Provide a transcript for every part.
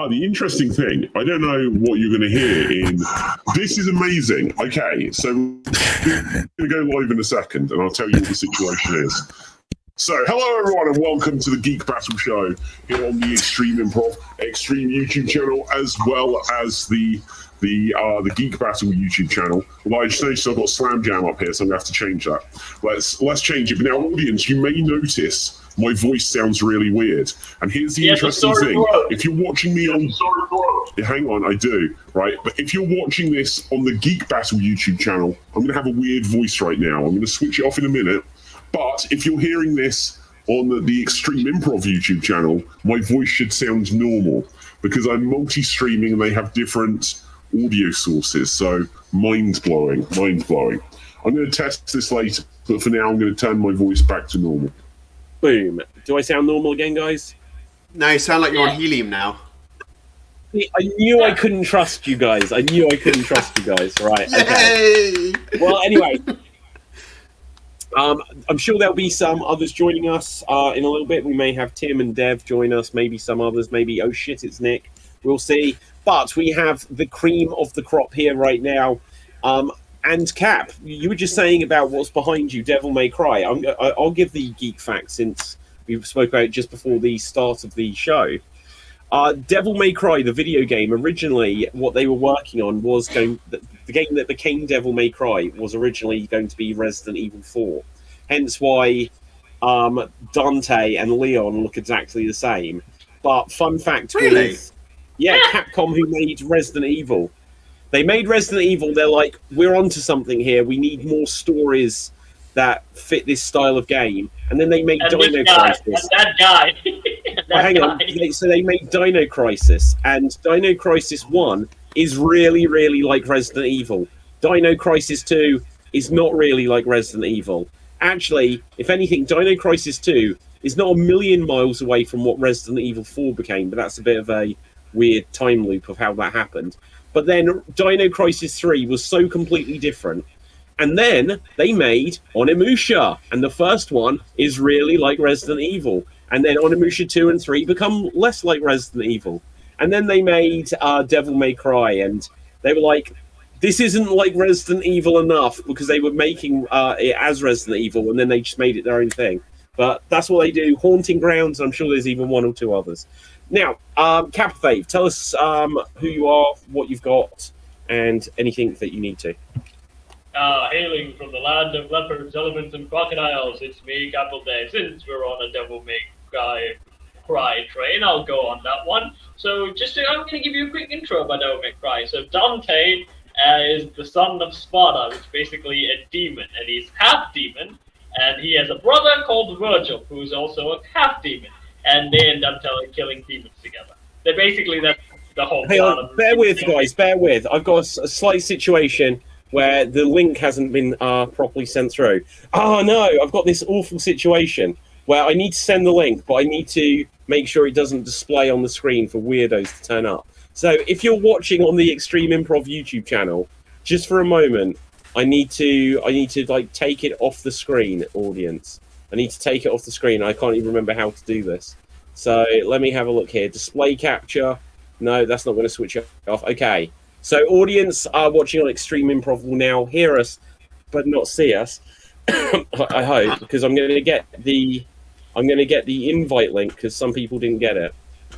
The interesting thing, I don't know what you're going to hear in... This is amazing. Okay, so we're going to go live in a second, and I'll tell you what the situation is. So, hello everyone, and welcome to the Geek Battle show here on the Extreme Improv Extreme YouTube channel, as well as the Geek Battle YouTube channel. Well, I just noticed I've got Slam Jam up here, so I'm going to have to change that. Let's change it. But now, audience, you may notice my voice sounds really weird. And here's the interesting thing. If you're watching me on... hang on, I do, right? But if you're watching this on the Geek Battle YouTube channel, I'm going to have a weird voice right now. I'm going to switch it off in a minute. But if you're hearing this on the Extreme Improv YouTube channel, my voice should sound normal because I'm multi-streaming and they have different audio sources. So mind-blowing. I'm going to test this later, but for now I'm going to turn my voice back to normal. Boom. Do I sound normal again, guys? No, you sound like you're on helium now. I knew I couldn't trust you guys. Right, okay. Well, anyway... I'm sure there'll be some others joining us in a little bit. We may have Tim and Dev join us, maybe some others, maybe, oh shit, it's Nick. We'll see. But we have the cream of the crop here right now. And Cap, you were just saying about what's behind you, Devil May Cry. I'll give the geek fact since we spoke about it just before the start of the show. Devil May Cry, the video game, originally what they were working on was the game that became Devil May Cry was originally going to be Resident Evil 4. Hence why Dante and Leon look exactly the same. But fun fact, Capcom, who made Resident Evil, they made Resident Evil. They're like, we're onto something here. We need more stories that fit this style of game. And then they made Dino Crisis. That guy. Hang on. So they made Dino Crisis, and Dino Crisis 1 is really, really like Resident Evil. Dino Crisis 2 is not really like Resident Evil. Actually, if anything, Dino Crisis 2 is not a million miles away from what Resident Evil 4 became, but that's a bit of a weird time loop of how that happened. But then Dino Crisis 3 was so completely different. And then they made Onimusha, and the first one is really like Resident Evil. And then Onimusha 2 and 3 become less like Resident Evil. And then they made Devil May Cry, and they were like, this isn't like Resident Evil enough, because they were making it as Resident Evil, and then they just made it their own thing. But that's what they do. Haunting Grounds, I'm sure there's even one or two others. Now, Capfave, tell us who you are, what you've got, and anything that you need to. Hailing from the land of leopards, elephants, and crocodiles, it's me, Capital Dave. Since we're on a Devil May Cry train, I'll go on that one. So I'm going to give you a quick intro about Devil May Cry. So Dante is the son of Sparta, which is basically a demon, and he's half demon, and he has a brother called Virgil, who's also a half demon, and they end up killing demons together. That's the whole plot. Bear with, guys, bear with. I've got a slight situation where the link hasn't been properly sent through. Oh no, I've got this awful situation where I need to send the link, but I need to make sure it doesn't display on the screen for weirdos to turn up. So if you're watching on the Extreme Improv YouTube channel, just for a moment, I need to like take it off the screen, audience. I need to take it off the screen. I can't even remember how to do this. So let me have a look here. Display capture. No, that's not going to switch off. Okay. So audience watching on Extreme Improv will now hear us, but not see us. I hope, because I'm going to get the invite link because some people didn't get it.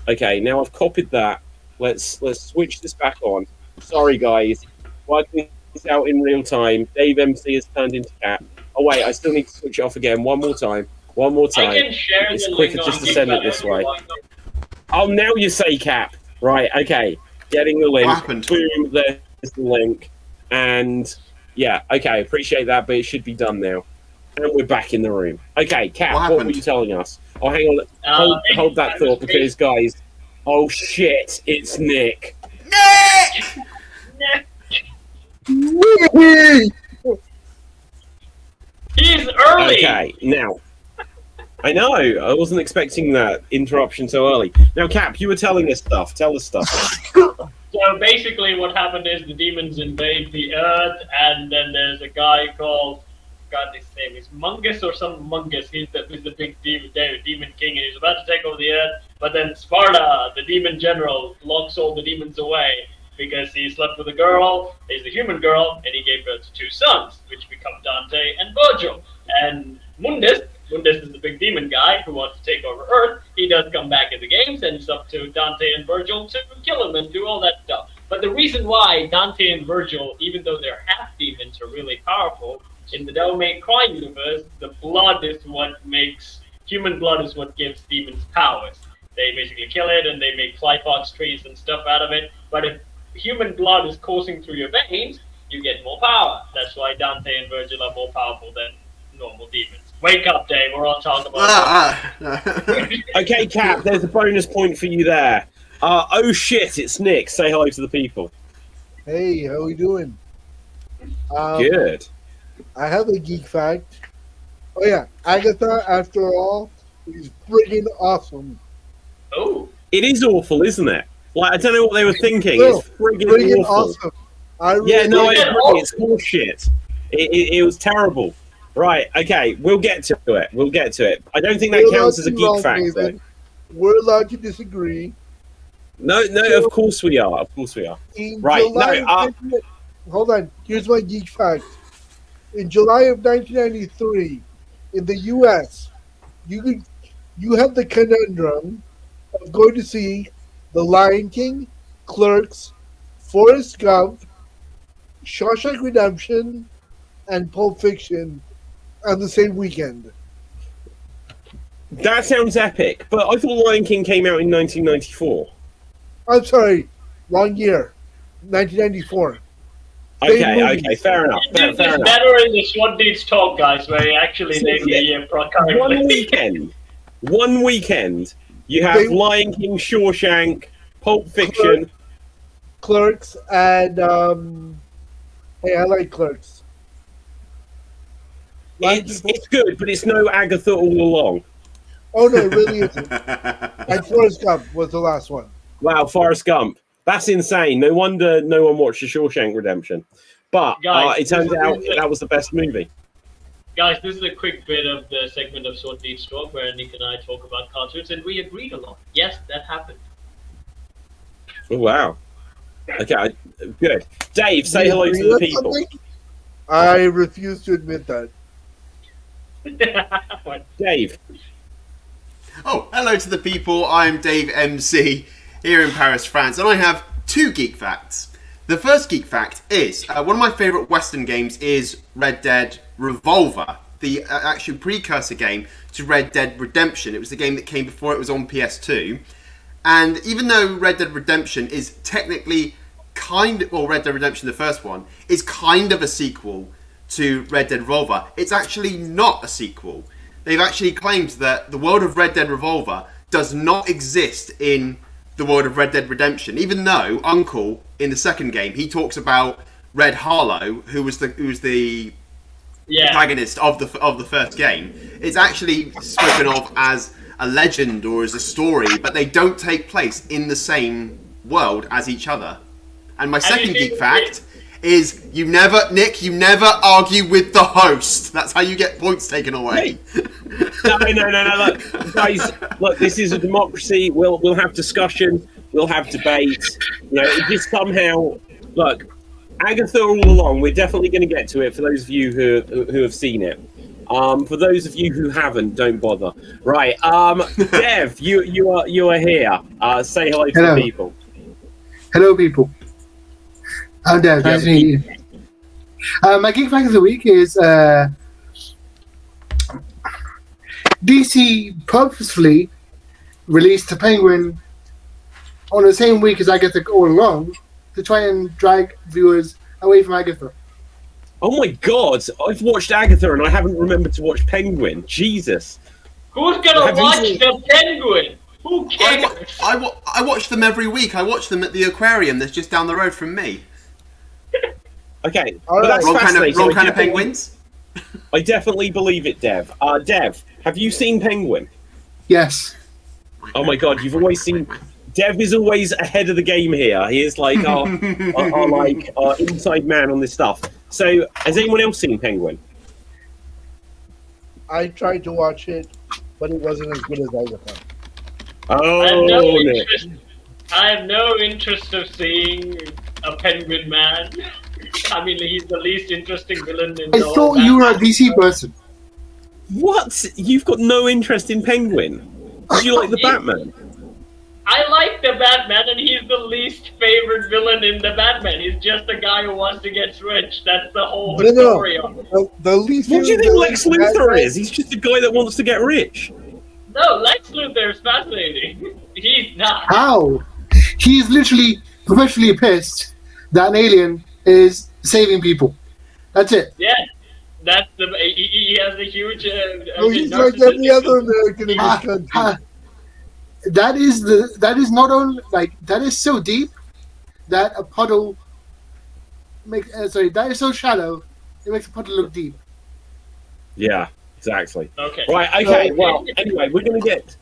Okay, now I've copied that. Let's switch this back on. Sorry guys, working this out in real time. Dave MC has turned into Cat. Oh wait, I still need to switch it off again. One more time. I can share it's quicker just to send it this way. Oh, now you say Cap. Right. Okay. Getting the link. Boom, there's the link. And yeah, okay, appreciate that, but it should be done now. And we're back in the room. Okay, Kat, what were you telling us? Oh, hang on. Hold that thought, because, guys, oh shit, it's Nick. Nick! He's early! Okay, now. I know, I wasn't expecting that interruption so early. Now, Cap, you were telling us stuff. Tell us stuff. So basically what happened is the demons invade the Earth, and then there's a guy called forgot his name. It's Mungus or some Mungus. He's the big demon king, and he's about to take over the earth. But then Sparta, the demon general, locks all the demons away because he slept with a girl. He's a human girl, and he gave birth to 2 sons, which become Dante and Virgil. And Mundus is the big demon guy who wants to take over Earth. He does come back in the games, and it's up to Dante and Virgil to kill him and do all that stuff. But the reason why Dante and Virgil, even though they're half demons, are really powerful, in the Devil May Cry universe, the blood is what makes, human blood is what gives demons powers. They basically kill it, and they make fly fox trees and stuff out of it. But if human blood is coursing through your veins, you get more power. That's why Dante and Virgil are more powerful than normal demons. Wake up, Dave. We're all talking about Okay, Cap, there's a bonus point for you there. Oh shit, it's Nick. Say hello to the people. Hey, how we doing? Good. I have a geek fact. Oh yeah, Agatha, after all, is friggin' awesome. Oh. It is awful, isn't it? Like, I don't know what they were thinking. No, It's friggin' awful. awesome. Yeah, no, I agree. It's horseshit. It was terrible. Right, okay, we'll get to it. We'll get to it. I don't think that counts as a geek fact, though. We're allowed to disagree. No, of course we are. Of course we are. Right, Hold on. Here's my geek fact. In July of 1993, in the U.S., you have the conundrum of going to see The Lion King, Clerks, Forrest Gump, Shawshank Redemption, and Pulp Fiction on the same weekend. That sounds epic, but I thought Lion King came out in 1994. I'm sorry, wrong year. 1994. Okay, fair enough. Fair It's enough. better in the SWAT Deeds talk, guys, where he actually named the year currently. One weekend, you have Lion King, Shawshank, Pulp Fiction, Clerks, and hey, I like Clerks. It's good, but it's no Agatha All Along. Oh no, it really isn't. And Forrest Gump was the last one. Wow, Forrest Gump. That's insane. No wonder no one watched The Shawshank Redemption. But Guys, it turns out that was the best movie. Guys, this is a quick bit of the segment of SWAT Deeds talk where Nick and I talk about cartoons, and we agreed a lot. Yes, that happened. Oh, wow. Okay, good. Dave, say hello to the people. I refuse to admit that. Dave. Oh, hello to the people. I'm Dave MC here in Paris, France, and I have 2 geek facts. The first geek fact is one of my favourite Western games is Red Dead Revolver, the actual precursor game to Red Dead Redemption. It was the game that came before it was on PS2. And even though Red Dead Redemption is technically Red Dead Redemption, the first one, is kind of a sequel to Red Dead Revolver, it's actually not a sequel. They've actually claimed that the world of Red Dead Revolver does not exist in the world of Red Dead Redemption, even though Uncle, in the second game, he talks about Red Harlow, who was the protagonist of the first game. It's actually spoken of as a legend or as a story, but they don't take place in the same world as each other. And my second geek fact is you never argue with the host. That's how you get points taken away. No. Look, guys, this is a democracy. We'll have discussion. We'll have debate. It just somehow look. Agatha All Along. We're definitely going to get to it for those of you who have seen it. For those of you who haven't, don't bother. Right, Dev, you are here. Say hello to the people. Hello, people. I'm Dev. Nice to meet you. My geek fact of the week is DC purposefully released the Penguin on the same week as Agatha All Along to try and drag viewers away from Agatha. Oh my god, I've watched Agatha and I haven't remembered to watch Penguin. Jesus. Who's gonna watch the Penguin? Who cares? I watch them every week. I watch them at the aquarium that's just down the road from me. Okay, but that's wrong fascinating. kind of penguins? I definitely believe it, Dev. Dev, have you seen Penguin? Yes. Oh my god, you've always seen... Dev is always ahead of the game here. He is like our inside man on this stuff. So, has anyone else seen Penguin? I tried to watch it, but it wasn't as good as Agatha. Oh, I have no Nick. interest. I have no interest of seeing a penguin man. I mean, he's the least interesting villain in I the whole thought you were a Batman. DC person. What? You've got no interest in Penguin? Did you like the Batman? I like the Batman, and he's the least favorite villain in the Batman. He's just a guy who wants to get rich. That's the whole No, no. story of it. The least. What do you think villain Lex in Luthor Batman- is? He's just a guy that wants to get rich. No, Lex Luthor is fascinating. He's not. How? He is literally professionally pissed that an alien is saving people. That's it. Yeah, that's the. He has a huge. Oh, he's like every other American in this country. That is not only like that is so deep that a puddle makes that is so shallow it makes a puddle look deep. Yeah, exactly. Okay. Right. Okay. Well, anyway, we're gonna get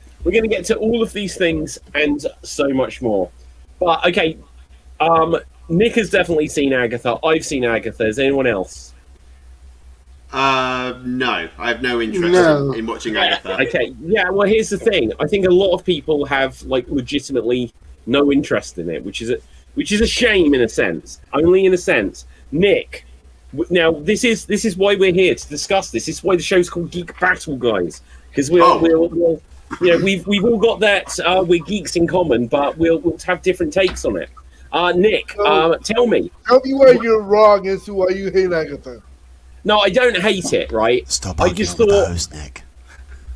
to all of these things and so much more. But okay, Nick has definitely seen Agatha. I've seen Agatha. Is anyone else? No, I have no interest No. in watching Agatha. Okay. Yeah. Well, here's the thing. I think a lot of people have like legitimately no interest in it, which is a shame in a sense. Only in a sense. Nick. Now this is why we're here to discuss this. This is why the show's called Geek Battle, guys. Because we're you know we've all got that we're geeks in common, but we'll have different takes on it. Nick, tell me. Tell me where you're wrong as to why you hate Agatha. No, I don't hate it, right? Stop I arguing just with the thought. host, Nick.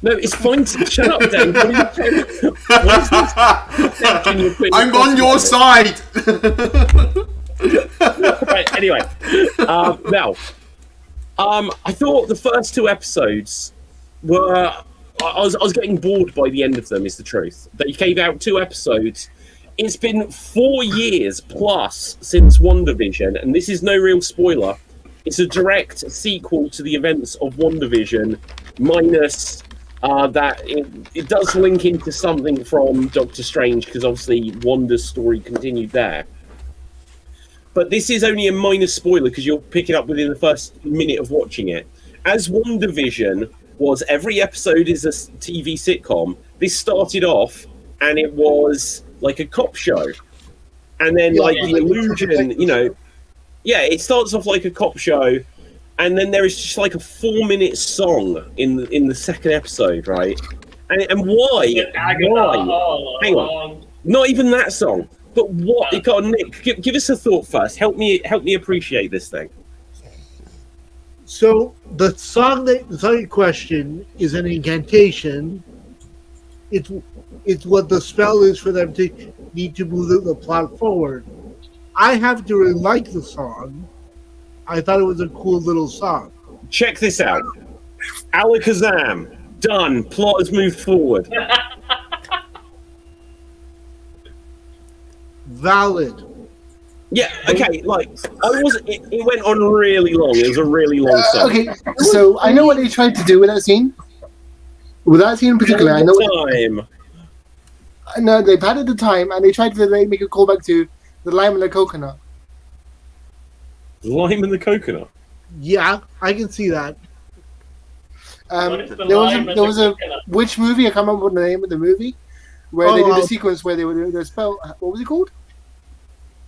No, it's fine to shut up, Dave. What is this? I'm on your side. Right, anyway, now, I thought the first two episodes were. I was getting bored by the end of them. Is the truth? They came out 2 episodes. It's been 4 years plus since WandaVision, and this is no real spoiler. It's a direct sequel to the events of WandaVision, minus that it does link into something from Doctor Strange, because obviously Wanda's story continued there. But this is only a minor spoiler, because you'll pick it up within the first minute of watching it. As WandaVision was every episode is a TV sitcom, this started off, and it was like a cop show. And then, like, the illusion, you know... Yeah, it starts off like a cop show, and then there is just like a 4-minute song in the second episode, right? And why? Agatha Why? All Hang Along. on, not even that song. But what? God, Nick, give us a thought first. Help me appreciate this thing. So the song in question is an incantation. It's what the spell is for them to need to move the plot forward. I have to really like the song. I thought it was a cool little song. Check this out. Alakazam. Done. Plot has moved forward. Valid. Yeah, okay, like, it went on really long. It was a really long song. Okay, so I know what they tried to do with that scene. With that scene in particular, I know. Time. No, they padded the time, and they tried to make a callback to the lime and the coconut. Lime and the coconut. Yeah, I can see that. What is the There was lime a, and there the was a coconut? which movie? I can't remember what the name of the movie. Where they did a sequence where they were doing the spell. What was it called?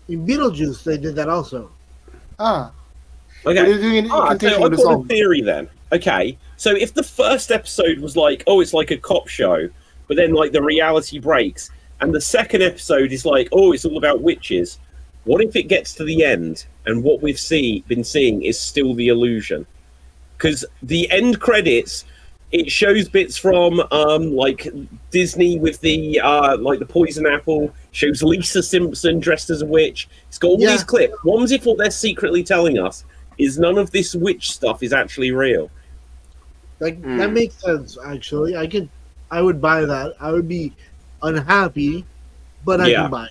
In Beetlejuice, they did that also. Ah, Okay. they were doing an So incantation I've with the got a song. theory then. Okay, so if the first episode was like, oh, it's like a cop show, but then like the reality breaks, and the second episode is like, oh, it's all about witches. What if it gets to the end and what we've been seeing is still the illusion? Because the end credits, it shows bits from like Disney with the like the poison apple, shows Lisa Simpson dressed as a witch. It's got all these clips. What if what they're secretly telling us is none of this witch stuff is actually real? Like that makes sense. Actually, I would buy that. I would be unhappy, but I can buy it.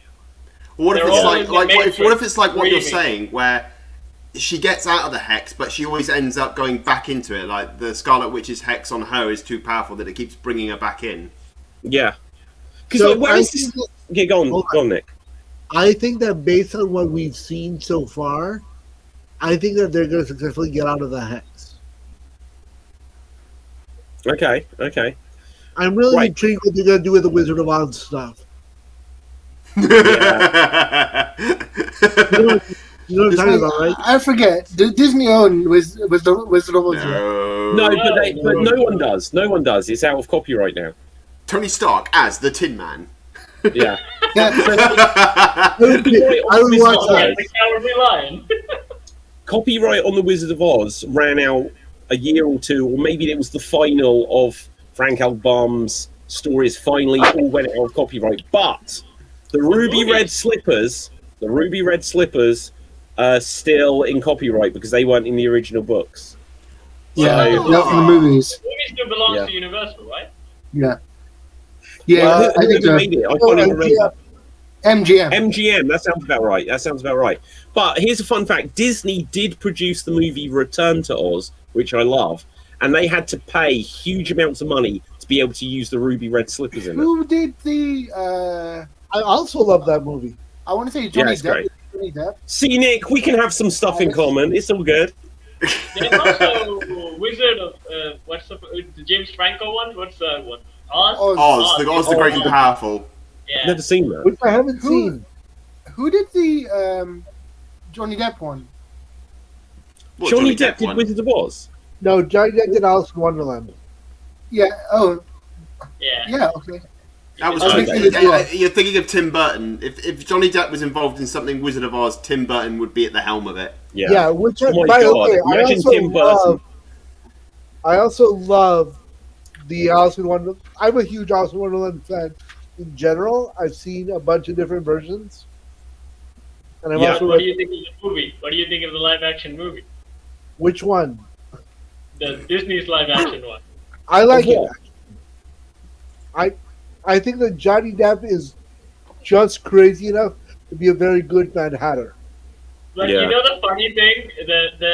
What if They're it's all like, in the what if Matrix it's like what you're dreaming. saying, where she gets out of the hex, but she always ends up going back into it. Like the Scarlet Witch's hex on her is too powerful that it keeps bringing her back in. Yeah. Because So like, where I is this? think Okay, go on, Nick. I think that based on what we've seen so far, I think that they're going to successfully get out of the hex. Okay. Okay. I'm really Right. intrigued what they're gonna do with the Wizard of Oz stuff. You know what I'm talking about, right? I forget. Disney owned was the Wizard of Oz. No, but no one does. No one does. It's out of copyright now. Tony Stark as the Tin Man. Yeah. Yeah. I would watch that. The Cowardly Lion. Copyright on the Wizard of Oz ran out a year or two, or maybe it was the final of Frank L. Baum's stories. Finally, all went out of copyright. But the ruby red slippers are still in copyright because they weren't in the original books. Yeah, So- not from the movies. The movie still belongs Yeah. to Universal, right? Yeah. Yeah, Well, I think who so. made it? I can't even remember. MGM. MGM. That sounds about right. But here's a fun fact: Disney did produce the movie Return to Oz, which I love, and they had to pay huge amounts of money to be able to use the ruby red slippers in it. Who did the? I also love that movie. I want to say Johnny it's Depp. great. Johnny Depp. See, Nick, we can have some stuff in common. It's all good. There's also Wizard of what's the James Franco one? What's that one? Oz. Oz, the Great and Powerful. Yeah. Never seen that. Which I haven't seen. Who did the Johnny Depp one? What, Johnny Depp did one? Wizard of Oz. No, Johnny Depp did Alice in Wonderland. Yeah. Oh, Yeah. yeah. Okay. That was I was thinking of- you're thinking of Tim Burton. If Johnny Depp was involved in something Wizard of Oz, Tim Burton would be at the helm of it. Yeah. Which Oh my by the God, way, imagine Tim Burton. I also love the Alice in Wonderland. I'm a huge Alice in Wonderland fan in general. I've seen a bunch of different versions, and I've Yeah. also What read do you think of the movie? What do you think of the live action movie? which one. The Disney's live action one. I like it. What? I think that Johnny Depp is just crazy enough to be a very good Mad Hatter. Like, Yeah. you know the funny thing?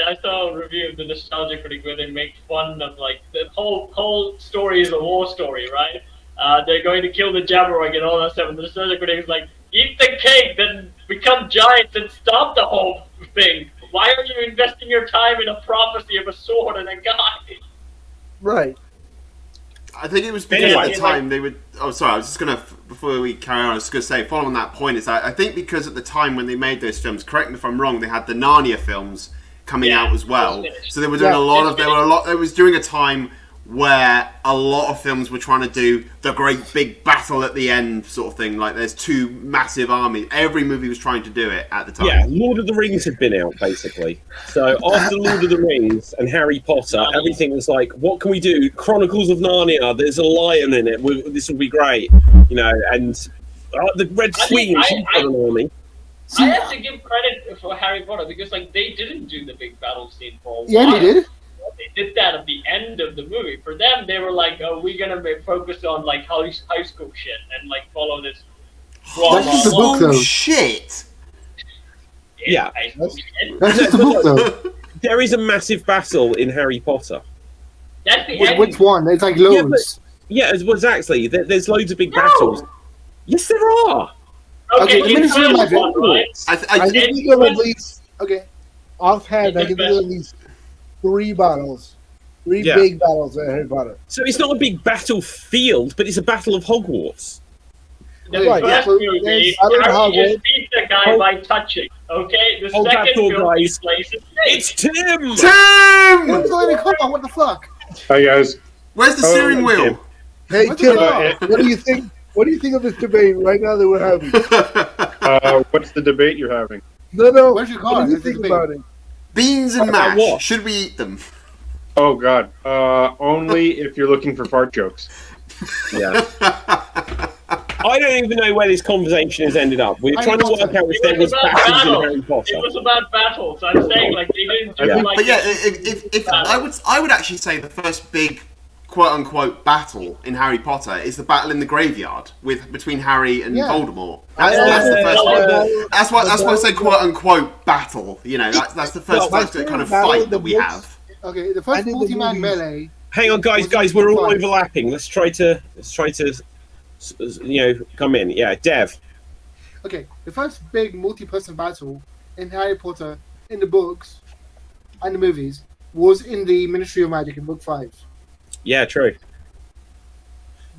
I saw a review of the Nostalgia Critic where they make fun of, like, the whole story is a war story, right? They're going to kill the Jabberwock and all that stuff, and the Nostalgia Critic is like, eat the cake, then become giants and stop the whole thing. Why are you investing your time in a prophecy of a sword and a guy? Right. I think it was because Anyway, at the time they would. Oh, sorry. I was just gonna before we carry on. I was just gonna say, following that point, is I think because at the time when they made those films, correct me if I'm wrong, they had the Narnia films coming Yeah, out as well. it's finished. So they were doing Yeah, a lot it's of. There were a lot. It was during a time where a lot of films were trying to do the great big battle at the end sort of thing. Like there's two massive armies. Every movie was trying to do it at the time. Yeah, Lord of the Rings had been out, basically. So after Lord of the Rings and Harry Potter, everything was like, what can we do? Chronicles of Narnia, there's a lion in it. This will be great. You know, and the Red I mean, Queen, she's got an army. I have to give credit for Harry Potter because, like, they didn't do the big battle scene for a while. Yeah, they did. They did that at the end of the movie. For them, they were like, "Oh, we're gonna be focused on like high school shit and like follow this drama." That's just the book, Oh though. shit! Yeah. High school shit. That's just the book, though. There is a massive battle in Harry Potter. That's the end. Which one? It's like loads. Yeah, exactly. There's loads of big battles. Yes, there are. Okay, the in Ministry of first Magic. one, right? I can And think of at when- least Okay. offhand. I can think of at least three Yeah. big battles in Harry Potter. So it's not a big battlefield, but it's a battle of Hogwarts. The Right, first yeah. movie, Yes, I don't know how Harry just good- beats the guy by touching. Okay, the Hold that second thought, film guys. takes place in It's space. Tim! What's Tim! going on? What the fuck? Hi guys. Where's the steering wheel? Tim. Hey What's Tim, going on? what do you think? What do you think of this debate right now that we're having? What's the debate you're having? No. Where's your What car? do you That's the think debate. about it? Beans and About mash. what? Should we eat them? Oh God. Only if you're looking for fart jokes. Yeah. I don't even know where this conversation has ended up. We're trying to work out if there was It was about battles in battle. Harry Potter. It was about battles. I'm saying, like, they didn't do Yeah. like. But yeah, if I would actually say the first big quote unquote battle in Harry Potter is the battle in the graveyard between Harry and Yeah. Voldemort. That's the first one. That's why I say quote unquote battle. You know, that's the first my kind of favorite battle fight in that the we books- have. Okay, the I first did the multi-man movies. melee. Hang on, guys, we're all overlapping. Let's try to, come in. Yeah, Dev. Okay, the first big multi-person battle in Harry Potter, in the books and the movies, was in the Ministry of Magic in Book 5. Yeah, true.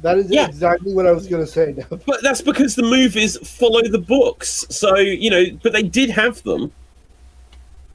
That is Yeah. exactly what I was going to say. Now. But that's because the movies follow the books. So, but they did have them.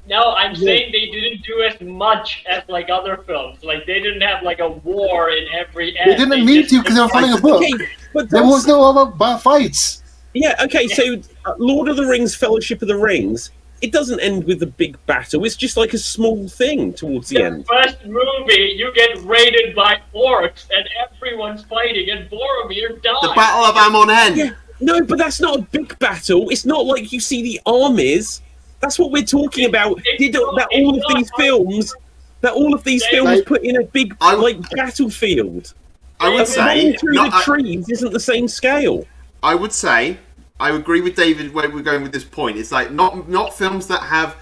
No, I'm saying they didn't do as much as like other films. Like they didn't have like a war in every act. They didn't need to because they were following a book. Okay, but There was no other fights. Yeah, okay, so Lord of the Rings, Fellowship of the Rings, it doesn't end with a big battle. It's just like a small thing towards the end. First movie, you get raided by orcs and everyone's fighting, and Boromir dies. The Battle of Amon Hen. Yeah, no, but that's not a big battle. It's not like you see the armies. That's what we're talking about. That all of these films put in a big battlefield. I would say through the trees isn't the same scale. I would say I agree with David where we're going with this point. It's like not films that have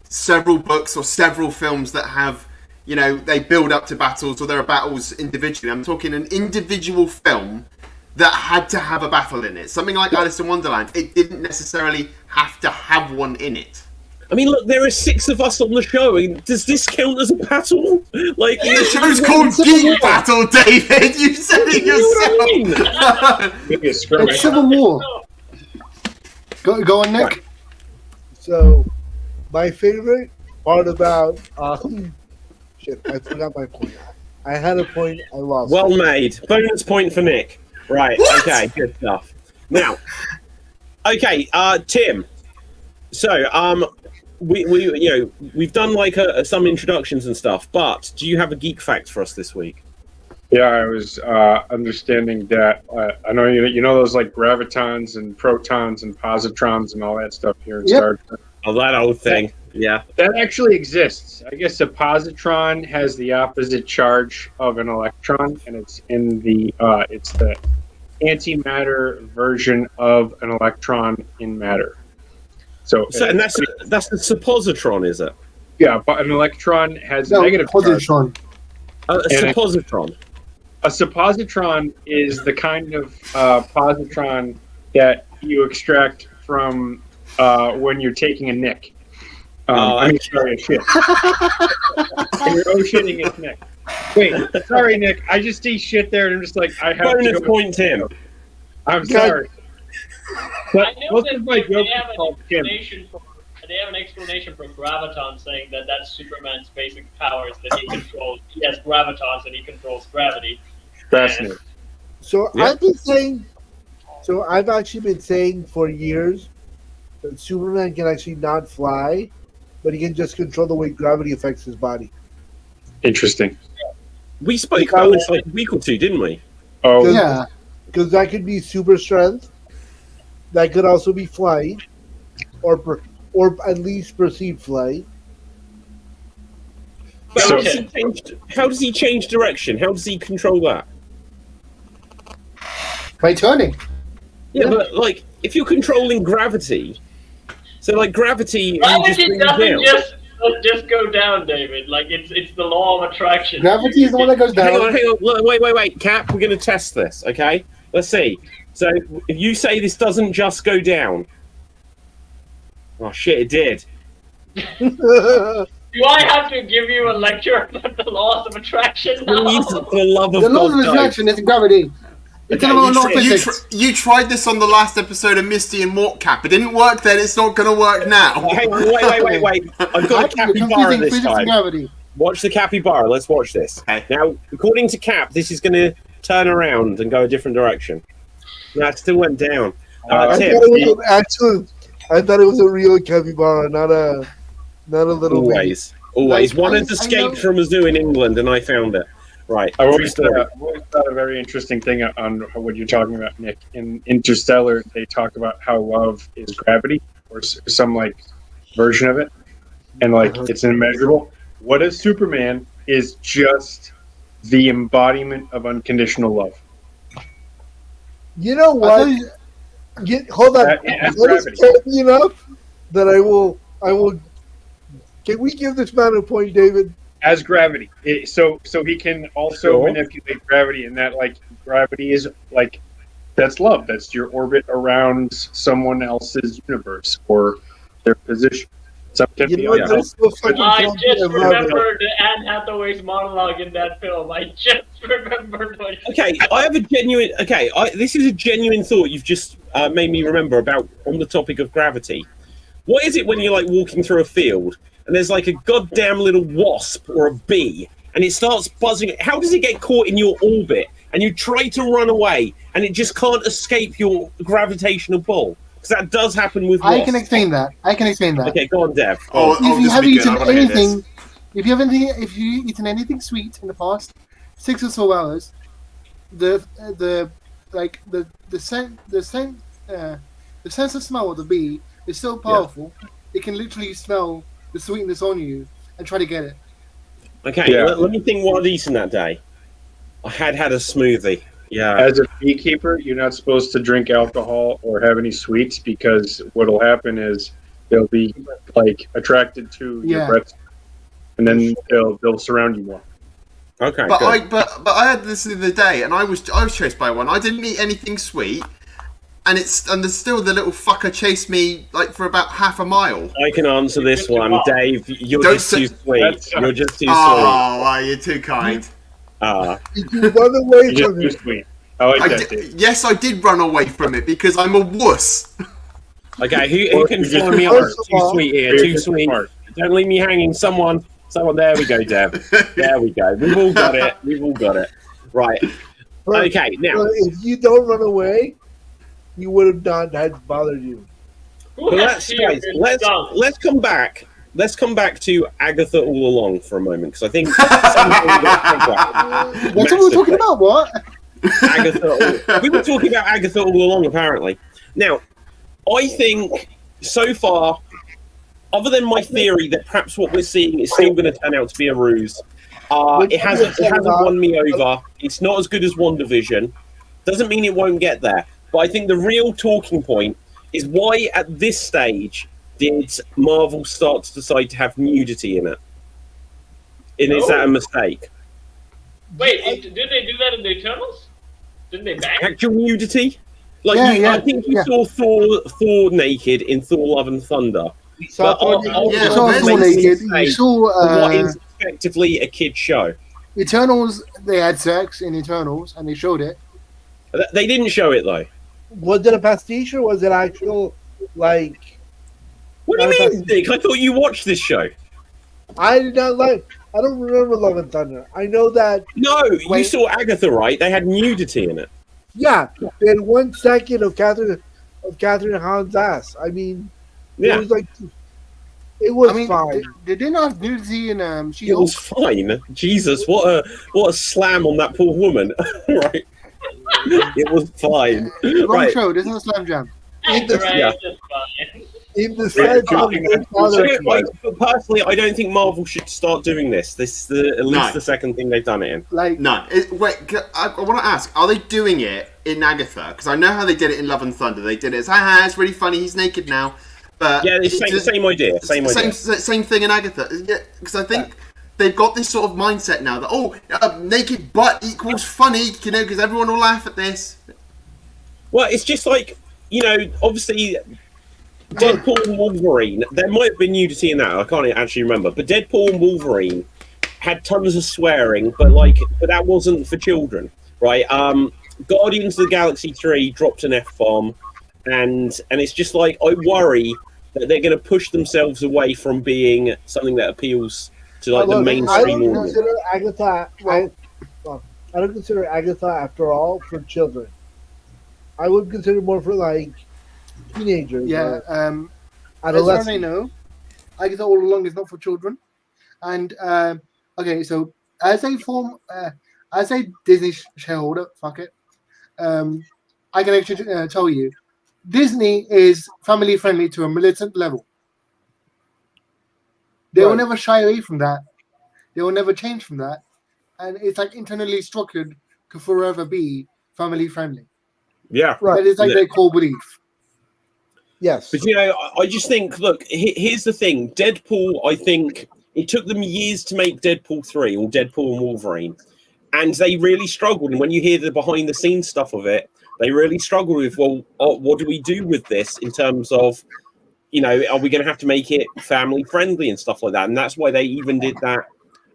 several books or several films that have, they build up to battles or there are battles individually. I'm talking an individual film that had to have a battle in it. Something like Alice in Wonderland. It didn't necessarily have to have one in it. I mean, look, there are 6 of us on the show. Does this count as a battle? Like, the show's called Geek Battle, David. You said it yourself. It's Civil War. Go on, Nick. So, my favorite part about shit, I forgot my point. I had a point, I lost. Well made. Bonus point for Nick. Right. What? Okay. Good stuff. Now, okay, Tim. So, we've done like some introductions and stuff, but do you have a geek fact for us this week? Yeah, I was understanding that. I know you know those like gravitons and protons and positrons and all that stuff here in Star Trek. Oh, that old thing. Yeah. That actually exists. I guess a positron has the opposite charge of an electron, and it's in the it's the antimatter version of an electron in matter. So and that's the suppositron, is it? Yeah, but an electron has a negative positron. A suppositron. A suppositron is the kind of positron that you extract from when you're taking a nick. Sorry, a shit. When you're oceaning a nick. Wait, sorry, Nick. I just see shit there, and I'm just like, I have bonus to go. Point, Tim. I'm sorry. But I know most that of my jokes they are called Tim. They have an explanation for graviton, saying that that's Superman's basic powers, that he controls. He has gravitons and he controls gravity. Fascinating. So I've actually been saying for years that Superman can actually not fly, but he can just control the way gravity affects his body. Interesting. We spoke about this like a week or two, didn't we? Oh, Yeah. Because that could be super strength. That could also be flight, or at least perceived flight. But So- how does he change direction? How does he control that? By turning. Yeah, but like if you're controlling gravity, so like gravity, Gravity doesn't just go down, David. Like it's the law of attraction. Gravity is the one that goes down. Hang on. Look, wait, Cap. We're going to test this, okay? Let's see. So if you say this doesn't just go down, oh shit, it did. Do I have to give you a lecture about the laws of attraction now? Please, for the love of The law God, of attraction is gravity. It's Okay, about law of you physics. You tried this on the last episode of Misty and Mort Cap. It didn't work then. It's not going to work now. Hang on, wait. I've got a You're capybara confusing this physics and time. gravity. Watch the capybara. Let's watch this. Okay. Now, according to Cap, this is going to turn around and go a different direction. No, it still went down. I Tim, thought it was a real capybara, not a little baby. always. Like, One I had escaped know- from a zoo in England, and I found it. Right. I've true always story. thought a very interesting thing on what you're talking about, Nick. In Interstellar, they talk about how love is gravity, or some like version of it, and like it's immeasurable. What if Superman is just the embodiment of unconditional love? You know what? Hold on. As Let us gravity. tell me enough that I will. Can we give this man a point, David? As gravity, so he can also Sure. manipulate gravity, and that like gravity is like that's love. That's your orbit around someone else's universe or their position. Sometimes You know what? yeah. That's so fucking I clumsy. just I love it. remembered Anne Hathaway's monologue in that film. I just remembered what Okay, I have a genuine. Okay, this is a genuine thought you've just made me remember about on the topic of gravity. What is it when you're like walking through a field and there's like a goddamn little wasp or a bee and it starts buzzing? How does it get caught in your orbit and you try to run away and it just can't escape your gravitational pull? Because that does happen with wasps. I can explain that. Okay, go on, Dev. Oh, If you this have will be good. eaten I want to hear this. anything, if you've eaten anything sweet in the past 6 or so hours, the sense of smell of the bee is so powerful it can literally smell the sweetness on you and try to get it. Okay, Yeah. let me think what I'd eaten that day. I had a smoothie. Yeah. As a beekeeper, you're not supposed to drink alcohol or have any sweets because what'll happen is they'll be like attracted to your Yeah. breath, and then they'll surround you more. Okay, But good. I had this the other day, and I was chased by one. I didn't eat anything sweet, and there's still the little fucker chased me like for about half a mile. I can answer this one, Dave. You're Don't just say- too sweet. You're just too sweet. Oh, well, you're too kind. Did you run away You're from just it? too sweet. I like that. Dave. Yes, I did run away from it because I'm a wuss. Okay, who can You're just find me smart. up? Too sweet here. You're Too just sweet. smart. Don't leave me hanging. Someone. There we go, Dev. There we go. We've all got it. Right. But- Okay. Now, but if you don't run away, you would have not had bothered you. Who but has here guys, been let's done? come back. Let's come back to Agatha All Along for a moment because I think something we've got to talk about. That's what we're talking about. What? We were talking about Agatha All Along, apparently. Now, I think so far, other than my theory that perhaps what we're seeing is still going to turn out to be a ruse, it hasn't won me over. It's not as good as WandaVision. Doesn't mean it won't get there. But I think the real talking point is why at this stage did Marvel start to decide to have nudity in it? And is that a mistake? Wait, did they do that in the Eternals? Didn't they bang? Actual nudity? Like Yeah, I think you saw Thor naked in Thor: Love and Thunder. You saw But Thor- I'll Yeah, You but saw there's Thor this- naked. say You saw what is effectively a kid show. Eternals. They had sex in Eternals, and they showed it. They didn't show it though. Was it a pastiche or was it actual, like... What do you mean, Dick? I thought you watched this show. I did not like... I don't remember Love and Thunder. I know that, No, you Wait. saw Agatha, right? They had nudity in it. yeah, they had 1 second of Catherine Hahn's ass. I mean, it Yeah, was like... It was I mean, fine. they did not have nudity in She it was fine. Jesus, what a slam on that poor woman. Right? It was fine. Wrong Right. show. There's no Slam Jam. In the, Right, Yeah. just fine. in the We're sense of talking the about- father, But personally, I don't think Marvel should start doing this. This is at least No. the second thing they've done it in. Like, No, wait. I want to ask: are they doing it in Agatha? Because I know how they did it in Love and Thunder. They did it as, haha, it's really funny. He's naked now. But Yeah, it's same idea. Same idea. Same thing in Agatha. Yeah, because I think they've got this sort of mindset now that naked butt equals funny, because everyone will laugh at this. Well, it's just like, obviously, Deadpool and Wolverine, there might have been nudity in that, I can't actually remember, but Deadpool and Wolverine had tons of swearing, but that wasn't for children, right? Guardians of the Galaxy 3 dropped an F-bomb, and it's just like, I worry that they're going to push themselves away from being something that appeals to the I mainstream don't audience. consider Agatha. I don't consider Agatha, after all, for children. I would consider more for like teenagers. yeah. or As far as I adolescents. know, Agatha All Along is not for children. And okay, so as a Disney shareholder, fuck it. I can actually tell you, Disney is family friendly to a militant level. They will Right. never shy away from that. They will never change from that, and it's like internally structured to forever be family friendly. Yeah. Right. That is like Yeah. their core belief. Yes. But I just think, look, here's the thing. Deadpool, I think it took them years to make Deadpool 3 or Deadpool and Wolverine. And they really struggled. And when you hear the behind the scenes stuff of it, they really struggle with, what do we do with this in terms of are we going to have to make it family friendly and stuff like that? And that's why they even did that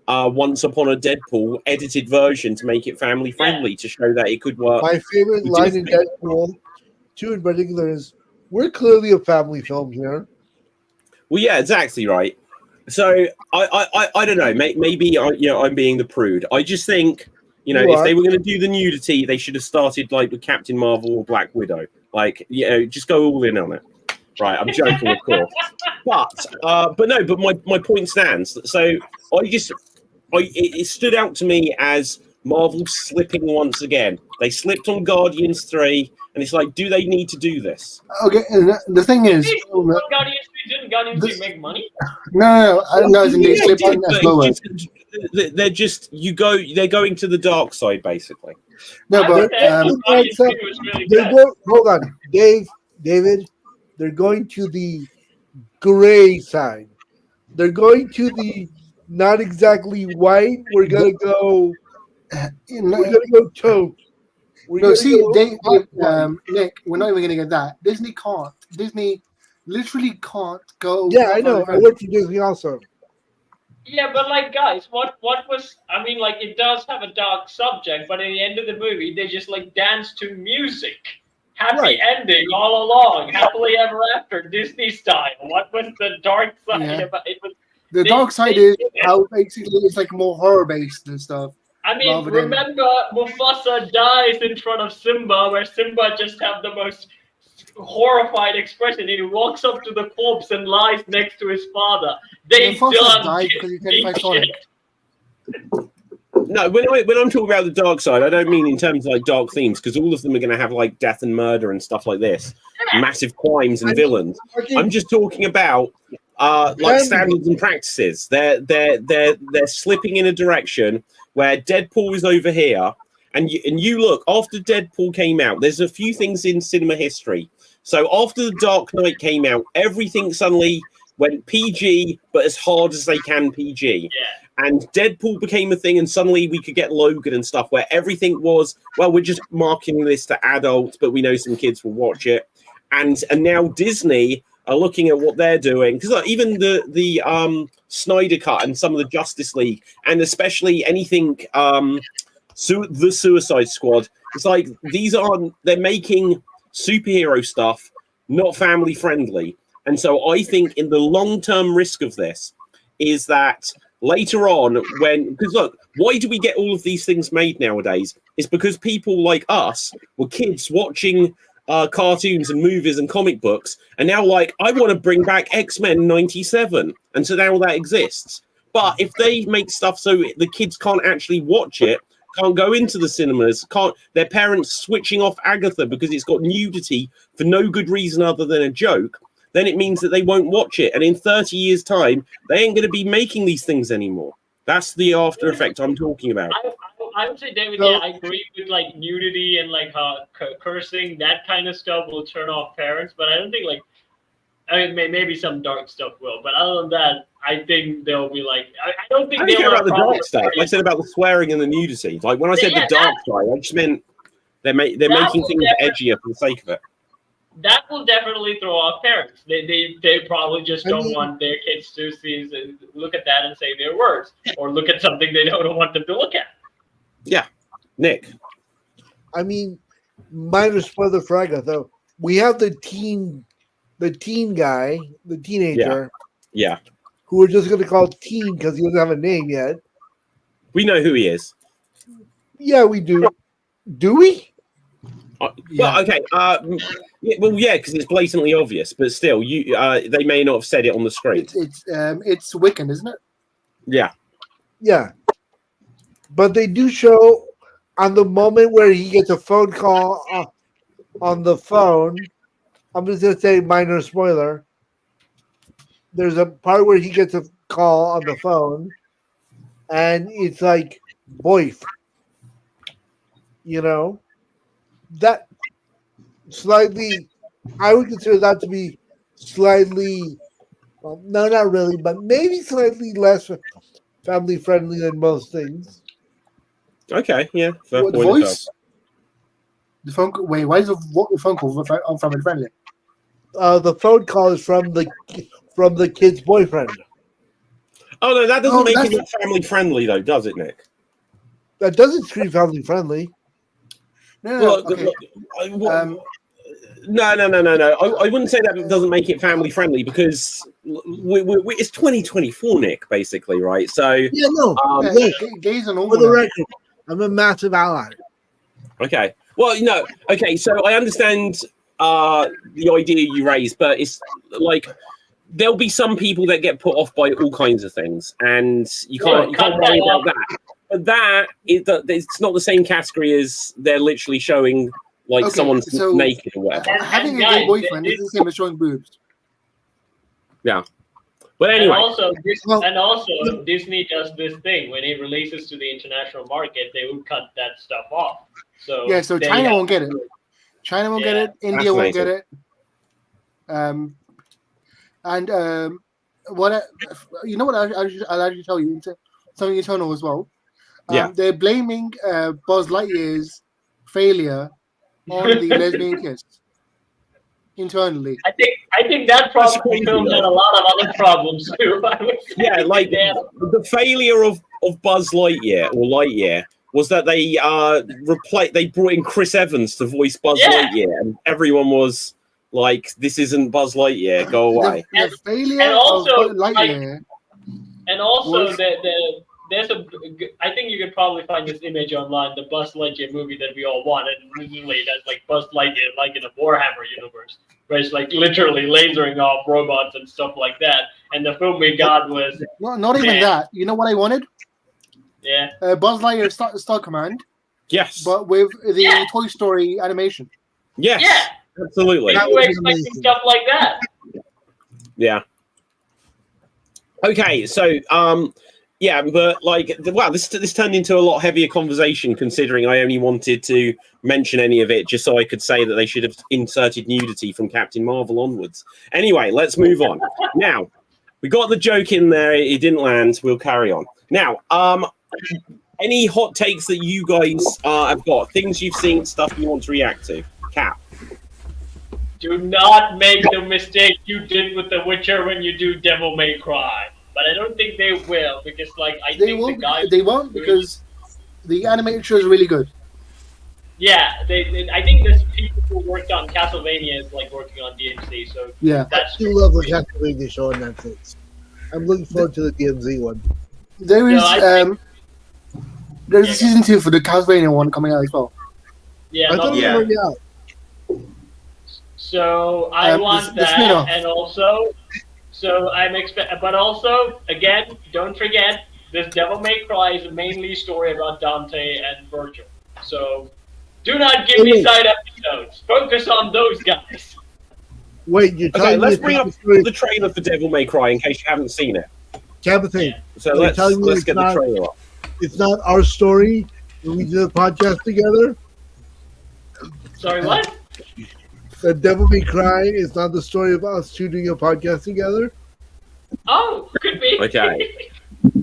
Once Upon a Deadpool edited version to make it family friendly to show that it could work. My favorite with line in Disney. Deadpool 2 in particular is, "We're clearly a family film here." Well, yeah, exactly right. So I don't know. Maybe I'm being the prude. I just think if they were going to do the nudity, they should have started like with Captain Marvel or Black Widow. Like just go all in on it. Right, I'm joking, of course. But my point stands. So it stood out to me as Marvel slipping once again. They slipped on Guardians 3, and it's like, do they need to do this? Okay, and the thing is, Didn't Guardians 3 make money? no, they slipped on But as lower. they're going to the dark side, basically. No, but Guardians 3 was really good. Hold on, David. They're going to the gray side. They're going to the not exactly white. We're gonna go. We're gonna go taupe. No, see, Nick, we're not even gonna get that. Disney can't. Disney literally can't go. Yeah, I know. I work for Disney also. Yeah, but like, guys, what was? I mean, like, it does have a dark subject, but at the end of the movie, they just like dance to music. Happy ending all along, happily ever after, Disney style. What was the dark side about it? The dark side is how basically it's like more horror based and stuff. I mean, remember Mufasa dies in front of Simba, where Simba just have the most horrified expression. He walks up to the corpse and lies next to his father. They done shit. No, when I'm talking about the dark side, I don't mean in terms of like dark themes, because all of them are going to have like death and murder and stuff like this, massive crimes and villains. I'm just talking about like standards and practices. They're slipping in a direction where Deadpool is over here, and you look after Deadpool came out. There's a few things in cinema history. So after The Dark Knight came out, everything suddenly went PG, but as hard as they can PG. Yeah. And Deadpool became a thing, and suddenly we could get Logan and stuff where everything was, well, we're just marketing this to adults, but we know some kids will watch it. And now Disney are looking at what they're doing, because even the Snyder Cut and some of the Justice League, and especially anything the Suicide Squad, it's like they're making superhero stuff not family friendly. And so I think in the long-term risk of this is that later on, because look, why do we get all of these things made nowadays? It's because people like us were kids watching cartoons and movies and comic books, and now like, I want to bring back X-Men 97, and so now that exists. But if they make stuff so the kids can't actually watch it, can't go into the cinemas, their parents switching off Agatha because it's got nudity for no good reason other than a joke, then it means that they won't watch it. And in 30 years' time, they ain't going to be making these things anymore. That's the after effect I'm talking about. I would say, David, yeah, I agree with like nudity and like cursing, that kind of stuff will turn off parents. But I don't think like, I mean, maybe some dark stuff will. But other than that, I think they'll be like, I don't think they'll care about the dark stuff. I said about the swearing and the nudity. Like when I said the dark side, I just meant they're making things edgier for the sake of it. That will definitely throw off parents. They probably just don't want their kids to look at that and say their words, or look at something they don't want them to look at. Yeah, Nick. I mean, minor spoiler for Agatha, though. We have the teen guy, the teenager. Yeah. Who we're just going to call Teen because he doesn't have a name yet. We know who he is. Yeah, we do. Do we? Well, okay. Yeah, because it's blatantly obvious, but still, they may not have said it on the screen. It's Wiccan, isn't it? Yeah. Yeah. But they do show on the moment where he gets a phone call on the phone. I'm just going to say minor spoiler. There's a part where he gets a call on the phone, and it's like, boif. You know? That slightly, I would consider that to be slightly, well, no, not really, but maybe slightly less family friendly than most things. Okay, yeah. The voice? The phone call, wait, why is the phone call family friendly? the phone call is from the kid's boyfriend. Oh no, that doesn't Oh, make that's- it family friendly though, does it, Nick? That doesn't scream family friendly. No, Well, okay. No. I wouldn't say that doesn't make it family friendly because it's 2024, Nick, basically, right? So, Yeah, no. Yeah, Look, gays are for normal. the now. record, I'm a massive ally. okay. Well, no. Okay, so I understand the idea you raised, but it's like there'll be some people that get put off by all kinds of things, and you can't worry about that. But it's not the same category as they're literally showing like Okay, someone's so- naked or whatever. Having a guys, gay boyfriend is the same as showing boobs. But anyway, And also, Disney does this thing when it releases to the international market, they will cut that stuff off. So Yeah, so there China you won't get it. China won't get Yeah. it. India won't get Fascinating. it. What I'll actually tell you something eternal as well. Yeah. They're blaming Buzz Lightyear's failure on the lesbian kiss internally. I think that That's problem crazy, film had though. a lot of other problems too. I would say. yeah, like Yeah. the failure of Buzz Lightyear or Lightyear was that they brought in Chris Evans to voice Buzz Yeah. Lightyear, and everyone was like, "This isn't Buzz Lightyear. Go away." The failure and also, of Buzz Lightyear. And also, Was- there's I think you could probably find this image online, the Buzz Lightyear movie that we all want, and originally that's like Buzz Lightyear, like in a Warhammer universe, where it's like literally lasering off robots and stuff like that. And the film we got was, Not even Yeah. that. You know what I wanted? yeah, Buzz Lightyear Star Command, Yes, but with the Yeah. Toy Story animation. yes, yeah, absolutely. people That were would be expecting amazing. stuff like that. Yeah. Okay, so yeah, but like, wow, this turned into a lot heavier conversation. Considering I only wanted to mention any of it just so I could say that they should have inserted nudity from Captain Marvel onwards. Anyway, let's move on. Now we got the joke in there; it didn't land. We'll carry on. Now, any hot takes that you guys have got? Things you've seen, stuff you want to react to? Cap. Do not make the mistake you did with The Witcher when you do Devil May Cry. But I don't think they will, because like I They think the won't. guys. They won't because the animated show is really good. Yeah, I think there's people who worked on Castlevania is like working on DMC, so Yeah. that's I do love the Castlevania show on Netflix. I'm looking forward to the DMZ one. There is No, there's a season 2 for the Castlevania one coming out as well. yeah. I thought it was Yeah. already out. So I want the that, spin-off. and also, but also again, don't forget this Devil May Cry is mainly a story about Dante and Virgil. So do not give me Wait. side episodes. Focus on those guys. Wait, you're Okay, telling me let's it's bring not up the story- the trailer for Devil May Cry in case you haven't seen it. Captain, So You're let's telling me it's get the not- trailer up. it's not our story when we did a podcast together. Sorry, what? The Devil May Cry is not the story of us two doing a podcast together. Oh, could be. Okay.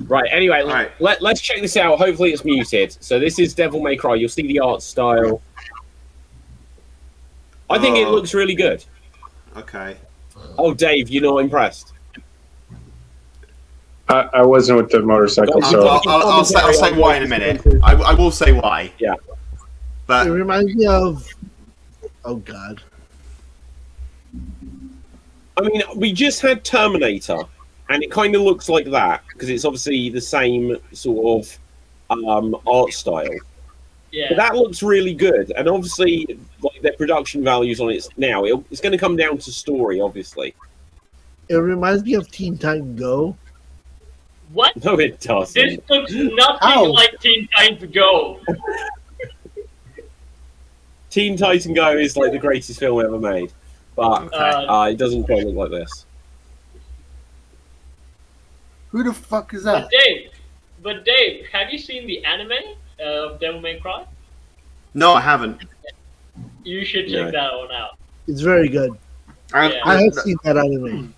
Right. Anyway, Right. let's check this out. Hopefully, it's muted. So this is Devil May Cry. You'll see the art style. I think it Oh. looks really good. Okay. Oh, Dave, you're not impressed? I wasn't with the motorcycle, I'll- so I'll say why in a minute. I will say why. Yeah. It But reminds me of. Oh God. I mean, we just had Terminator, and it kind of looks like that because it's obviously the same sort of art style. Yeah. But that looks really good, and obviously, like their production values on it now, it's going to come down to story, obviously. It reminds me of Teen Time Go. What? No, it This doesn't. looks nothing Ow. like Teen Titans Go. Teen Titan Go is like the greatest film ever made, but okay. it doesn't quite look like this. Who the fuck is But that? Dave, have you seen the anime of Devil May Cry? no, I haven't. You should Yeah. check that one out. It's very good. And- Yeah. I have seen that anime.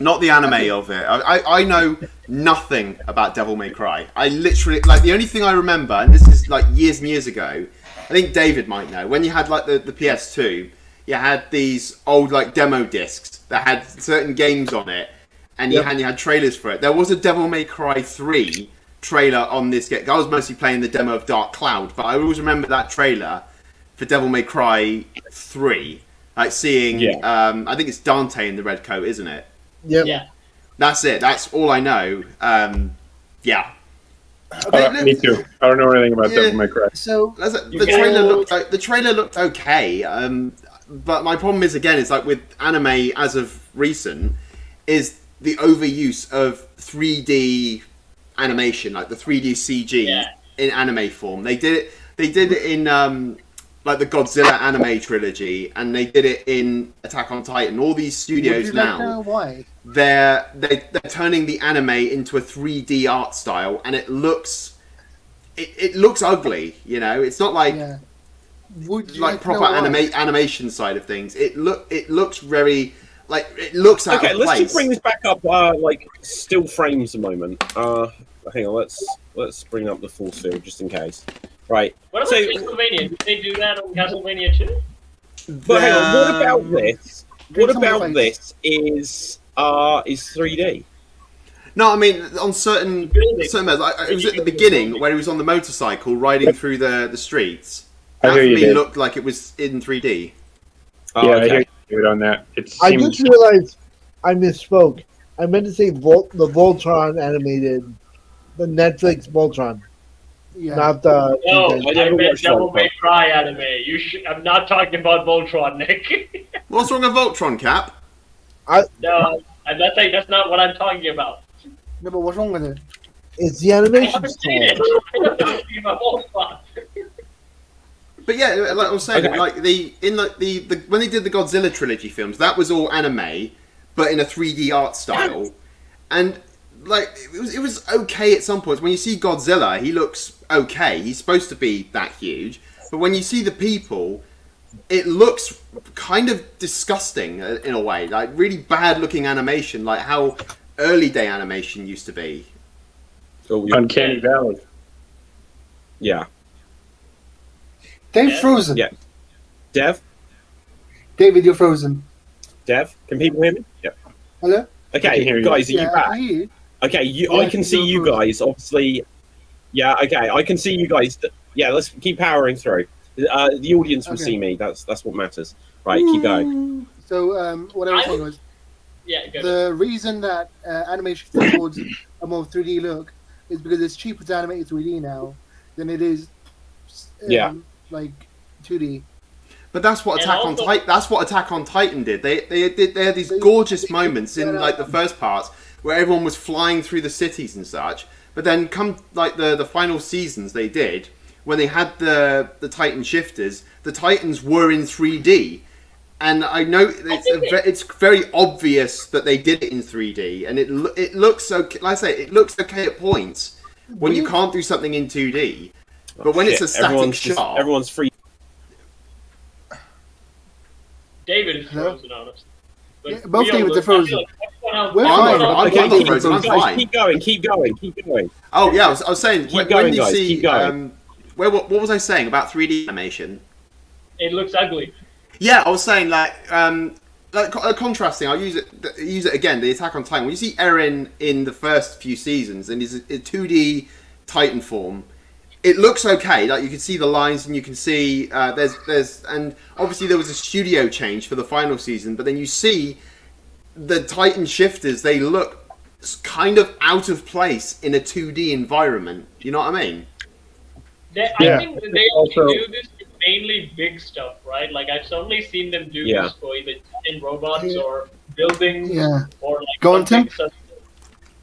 Not the anime of it. I know nothing about Devil May Cry. I literally, like, the only thing I remember, and this is like years and years ago, I think David might know, when you had like the PS2, you had these old like demo discs that had certain games on it, and you had trailers for it. There was a Devil May Cry 3 trailer on this game. I was mostly playing the demo of Dark Cloud, but I always remember that trailer for Devil May Cry 3. Like seeing, I think it's Dante in the red coat, isn't it? Yep. Yeah. That's it. That's all I know. Yeah. Me too. I don't know anything about Devil May Cry. So The trailer looked okay. But my problem is, again, it's like with anime as of recent, is the overuse of 3D animation, like the 3D CG in anime form. They did it in like the Godzilla anime trilogy, and they did it in Attack on Titan. All these studios now, why? they're turning the anime into a 3D art style, and it looks ugly. You know, it's not like like proper animation side of things. It looks very like it looks out of place. Let's just bring this back up like still frames a moment. Hang on, let's bring up the full field just in case. Right. What about Castlevania? Did they do that on Castlevania too? But hang on, what about this? What about this is 3D? No, I mean on certain like, it was at the beginning where he was on the motorcycle riding through the streets. That for me looked like it was in 3D. Oh, I hear you on that. I just realized I misspoke. I meant to say the Voltron animated, the Netflix Voltron. Yeah. Not the. No, I meant Devil May Cry anime. I'm not talking about Voltron, Nick. What's wrong with Voltron, Cap? No, I'm not saying that's not what I'm talking about. No, but what's wrong with it? It's the I animation haven't seen it. I'm not talking about Voltron. But yeah, like I was saying, like the when they did the Godzilla trilogy films, that was all anime, but in a 3D art style, and like it was okay at some points. When you see Godzilla, he looks okay. He's supposed to be that huge, but when you see the people, it looks kind of disgusting in a way, like really bad looking animation, like how early day animation used to be. Uncanny Valley. Yeah. Dave's frozen. Yeah. Dev? David, you're frozen. Dev? Can people hear me? Yeah. Hello? Okay, guys, are you back? I hear you. Okay, I can see you guys, obviously. Yeah, okay, I can see you guys. Yeah, let's keep powering through. The audience will see me. That's what matters. Right, keep going. So, what I was saying was, the reason that animation is towards a more 3D look is because it's cheaper to animate 3D now than it is like 2D. But that's what Attack on Titan did. They had these gorgeous moments in like the first parts where everyone was flying through the cities and such. But then come like the final seasons they did, when they had the Titan shifters, the Titans were in 3D. And I know it's very obvious that they did it in 3D, and it looks okay. Like I say, it looks okay at points when you can't do something in 2D. But when it's a static shot, everyone's free. David is frozen on us. Both Davids are frozen. I'm frozen. I'm fine. Keep going. Oh yeah, I was saying. Keep going, guys. What was I saying about 3D animation? It looks ugly. Yeah, I was saying like contrasting. I'll use it again. The Attack on Titan. When you see Eren in the first few seasons and he's in 2D Titan form, it looks okay. Like you can see the lines and you can see there's and obviously there was a studio change for the final season. But then you see the Titan shifters. They look kind of out of place in a 2D environment. You know what I mean? I think they also do this mainly big stuff, right? Like I've only seen them do this for either in robots or buildings or like Tim?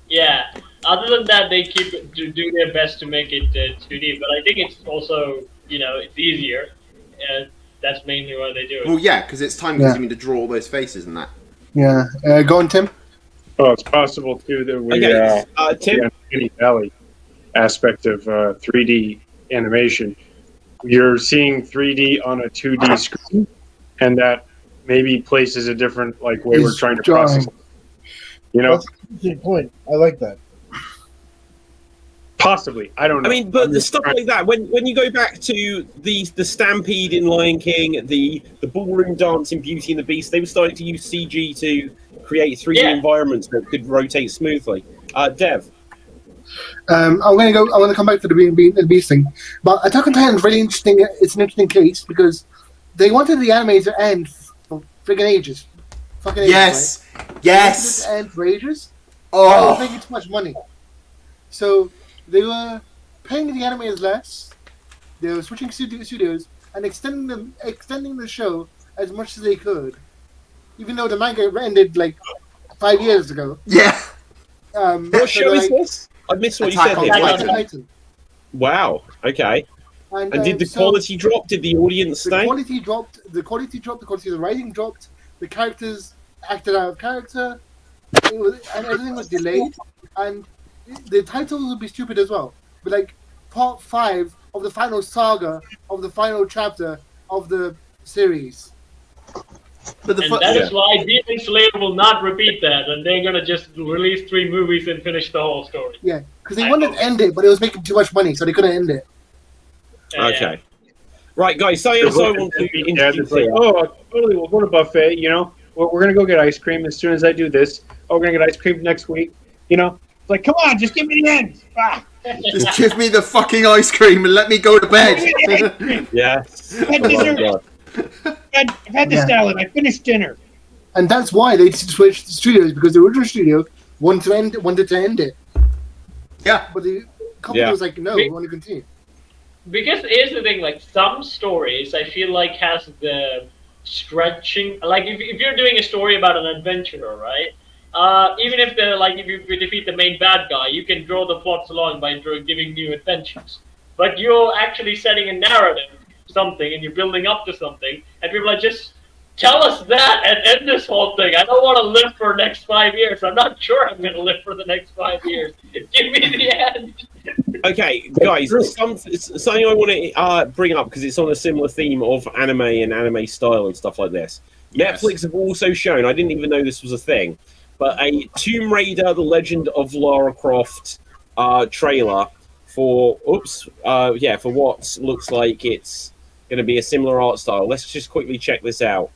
Yeah. Other than that, they do their best to make it 2D. But I think it's also it's easier. That's mainly why they do it. Well, yeah, because it's time consuming to draw all those faces and that. Yeah. Go on, Tim. Oh, it's possible too that we Tim? the Uncanny Valley aspect of 3D animation. You're seeing 3D on a 2D screen, and that maybe places a different way we're trying to process. That's a good point. I like that. Possibly, I don't know. I mean, but I'm the just stuff trying- like that, when you go back to the Stampede in Lion King, the ballroom dance in Beauty and the Beast, they were starting to use CG to create 3D Yeah. environments that could rotate smoothly. Dev. I'm gonna come back to the Beast thing, but Attack on Titan is really interesting. It's an interesting case because they wanted the anime to end for friggin' ages. Fucking ages, Yes, right? They wanted it yes. to end for ages. They were Oh, making too much money, so they were paying the animators less. They were switching studios and extending the show as much as they could, even though the manga ended like 5 years ago. yeah. What show is this? I missed what Attack you on said Titan. here. Titan. Wow. Okay. And did the so quality drop? Did the audience the stay? quality dropped. The quality of the writing dropped. The characters acted out of character. And everything was delayed. And the titles would be stupid as well. But like part 5 of the final saga of the final chapter of the series. But And that is why Demon Slayer will not repeat that, and they're gonna just release 3 movies and finish the whole story. Yeah, because they wanted to end it, but it was making too much money, so they couldn't end it. Okay. Right, guys. So I want to Yeah, introduce it's like, here. oh, totally, we'll go to buffet. You know, we're gonna go get ice cream as soon as I do this. Oh, we're gonna get ice cream next week. You know, it's like, come on, just give me the end. Ah. just give me the fucking ice cream and let me go to bed. Yes. Had Oh my dessert. God. I've had the Yeah. salad. I finished dinner. And that's why they switched studios, because the original studio wanted to end it. Yeah. But the company Yeah. was like, no, we want to continue. Because here's the thing, like some stories I feel like has the stretching, like if you're doing a story about an adventurer, right? Even if if you defeat the main bad guy, you can draw the plots along by giving new adventures. But you're actually setting a narrative, something, and you're building up to something, and people are just tell us that and end this whole thing. I don't want to live for the next 5 years. I'm not sure I'm going to live for the next 5 years. Give me the end. Okay, guys, something I want to bring up because it's on a similar theme of anime and anime style and stuff like this. Yes. Netflix have also shown, I didn't even know this was a thing, but a Tomb Raider, The Legend of Lara Croft trailer for what looks like it's going to be a similar art style. Let's just quickly check this out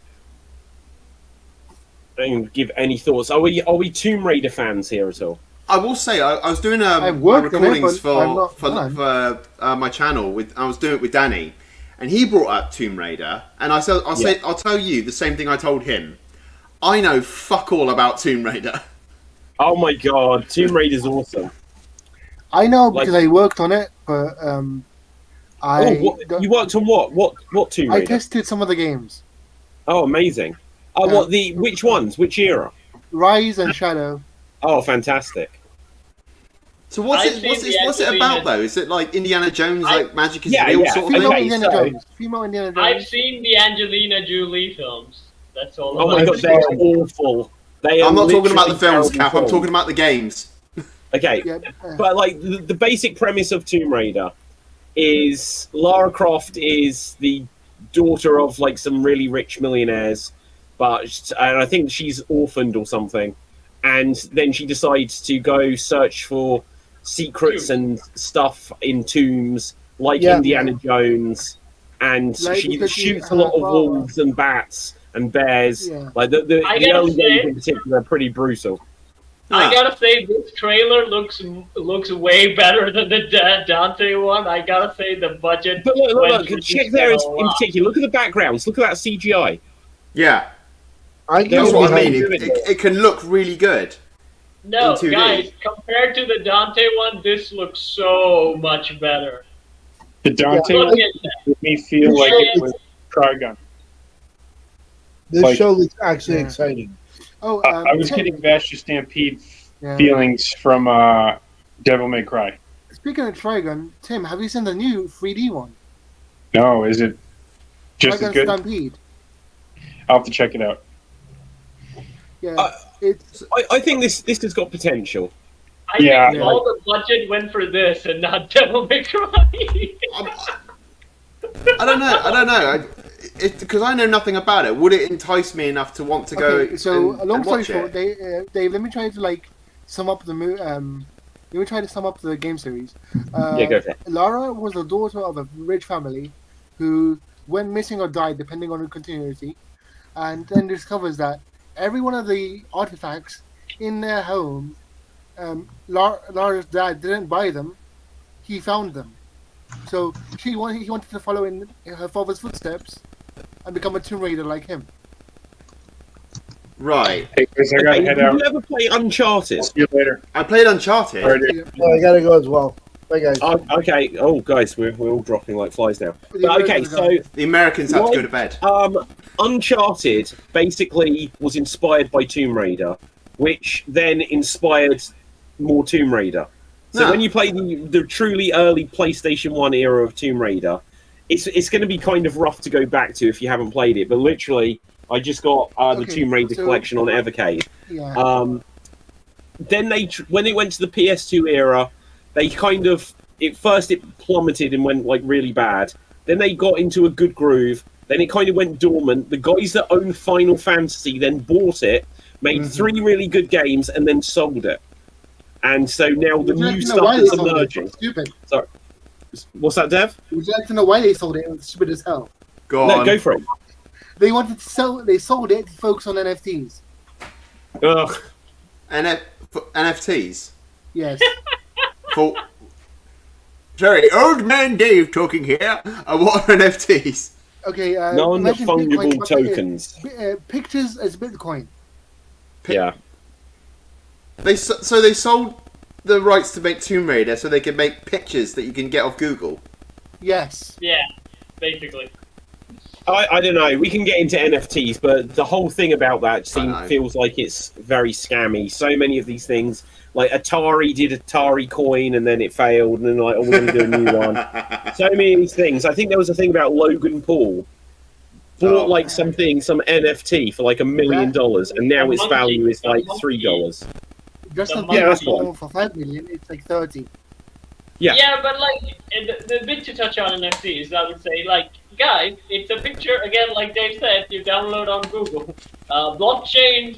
and give any thoughts. Are we Tomb Raider fans here at all? I will say I was doing I've my worked on it, recordings but I'm not for my channel. I was doing it with Danny, and he brought up Tomb Raider, and I'll tell you the same thing I told him. I know fuck all about Tomb Raider. Oh my God, Tomb Raider's awesome. I know because I worked on it, but you worked on what? What Tomb I Raider? tested some of the games. Oh, amazing. Which ones? Which era? Rise and Shadow. Oh, fantastic. So what's I've it seen the about Angelina- though? Is it like Indiana Jones, like magic is Yeah, real yeah. sort of Female thing? Indiana so- Jones. Female Indiana I've Jones. seen the Angelina Jolie films. That's all. Oh my God, they're awful. They are I'm not talking about the literally films, Cap. I'm terrible talking about the games. Okay, Yeah, but like the basic premise of Tomb Raider is Lara Croft is the daughter of like some really rich millionaires, and I think she's orphaned or something, and then she decides to go search for secrets and stuff in tombs like Yeah. Indiana Jones, and Like, she because shoots a lot of wolves and bats and bears. Yeah. Like the I gotta early days say- in particular are pretty brutal. I gotta say, this trailer looks way better than the Dante one. I gotta say, the budget. But look, went for check this there a in lot. particular. Look at the backgrounds. Look at that CGI. Yeah, I that's get what I mean. behind It can look really good. No, in 2D. guys, compared to the Dante one, this looks so much better. The Dante Look one at that. made me feel like it was Trigun. This Like- show looks actually Yeah. exciting. Oh, I was getting Vash Stampede yeah. feelings from Devil May Cry. Speaking of Trigun, Tim, have you seen the new 3D one? No, is it just as Trigun good? Stampede. I'll have to check it out. Yeah, it's I think this has got potential. I Yeah. think all the budget went for this and not Devil May Cry. I don't know. Because I know nothing about it. Would it entice me enough to want to go? okay. So, and long story watch short, it? Dave, let me try to like sum up Let me try to sum up the game series. Yeah, go for it. Lara was the daughter of a rich family who went missing or died, depending on the continuity, and then discovers that every one of the artifacts in their home, Lara's dad didn't buy them; he found them. So he wanted to follow in her father's footsteps and become a Tomb Raider like him. Right. Hey, Chris, I gotta Did head you out. ever play Uncharted? See you later. I played Uncharted. All right. Oh, I gotta go as well. Bye, guys. Okay. Oh, guys, we're all dropping like flies now. But, okay, so The Americans had to go to bed. Uncharted basically was inspired by Tomb Raider, which then inspired more Tomb Raider. So Ah. when you play the truly early PlayStation 1 era of Tomb Raider, it's going to be kind of rough to go back to if you haven't played it. But literally, I just got the Okay, Tomb Raider so- collection on Evercade. Yeah. Then when it went to the PS2 era, they kind of it plummeted and went like really bad. Then they got into a good groove. Then it kind of went dormant. The guys that own Final Fantasy then bought it, made 3 really good games, and then sold it. And so now the Would you like new to know stuff why they is sold it? emerging. It's stupid. Sorry, what's that, Dev? Would you like to know why they sold it? It was stupid as hell. Go No, on. go for it. They wanted to sell. They sold it to focus on NFTs. Ugh. For NFTs. Yes. For... Sorry, old man Dave talking here. What are NFTs? Okay. Non-fungible Bitcoin, but, tokens. Pictures as Bitcoin. Yeah. They sold the rights to make Tomb Raider so they could make pictures that you can get off Google. Yes. Yeah, basically. I don't know. We can get into NFTs, but the whole thing about that know. feels like it's very scammy. So many of these things, like Atari did Atari coin and then it failed, and then like, oh, we're going to do a new one. So many of these things. I think there was a thing about Logan Paul bought like some NFT for like $1 million, and now its value is like $3. Just The as monkey. that's one. for 5 million, it's like 30. Yeah. Yeah, but like the bit to touch on NFT is I would say like guys, it's a picture again like Dave said, you download on Google. Blockchains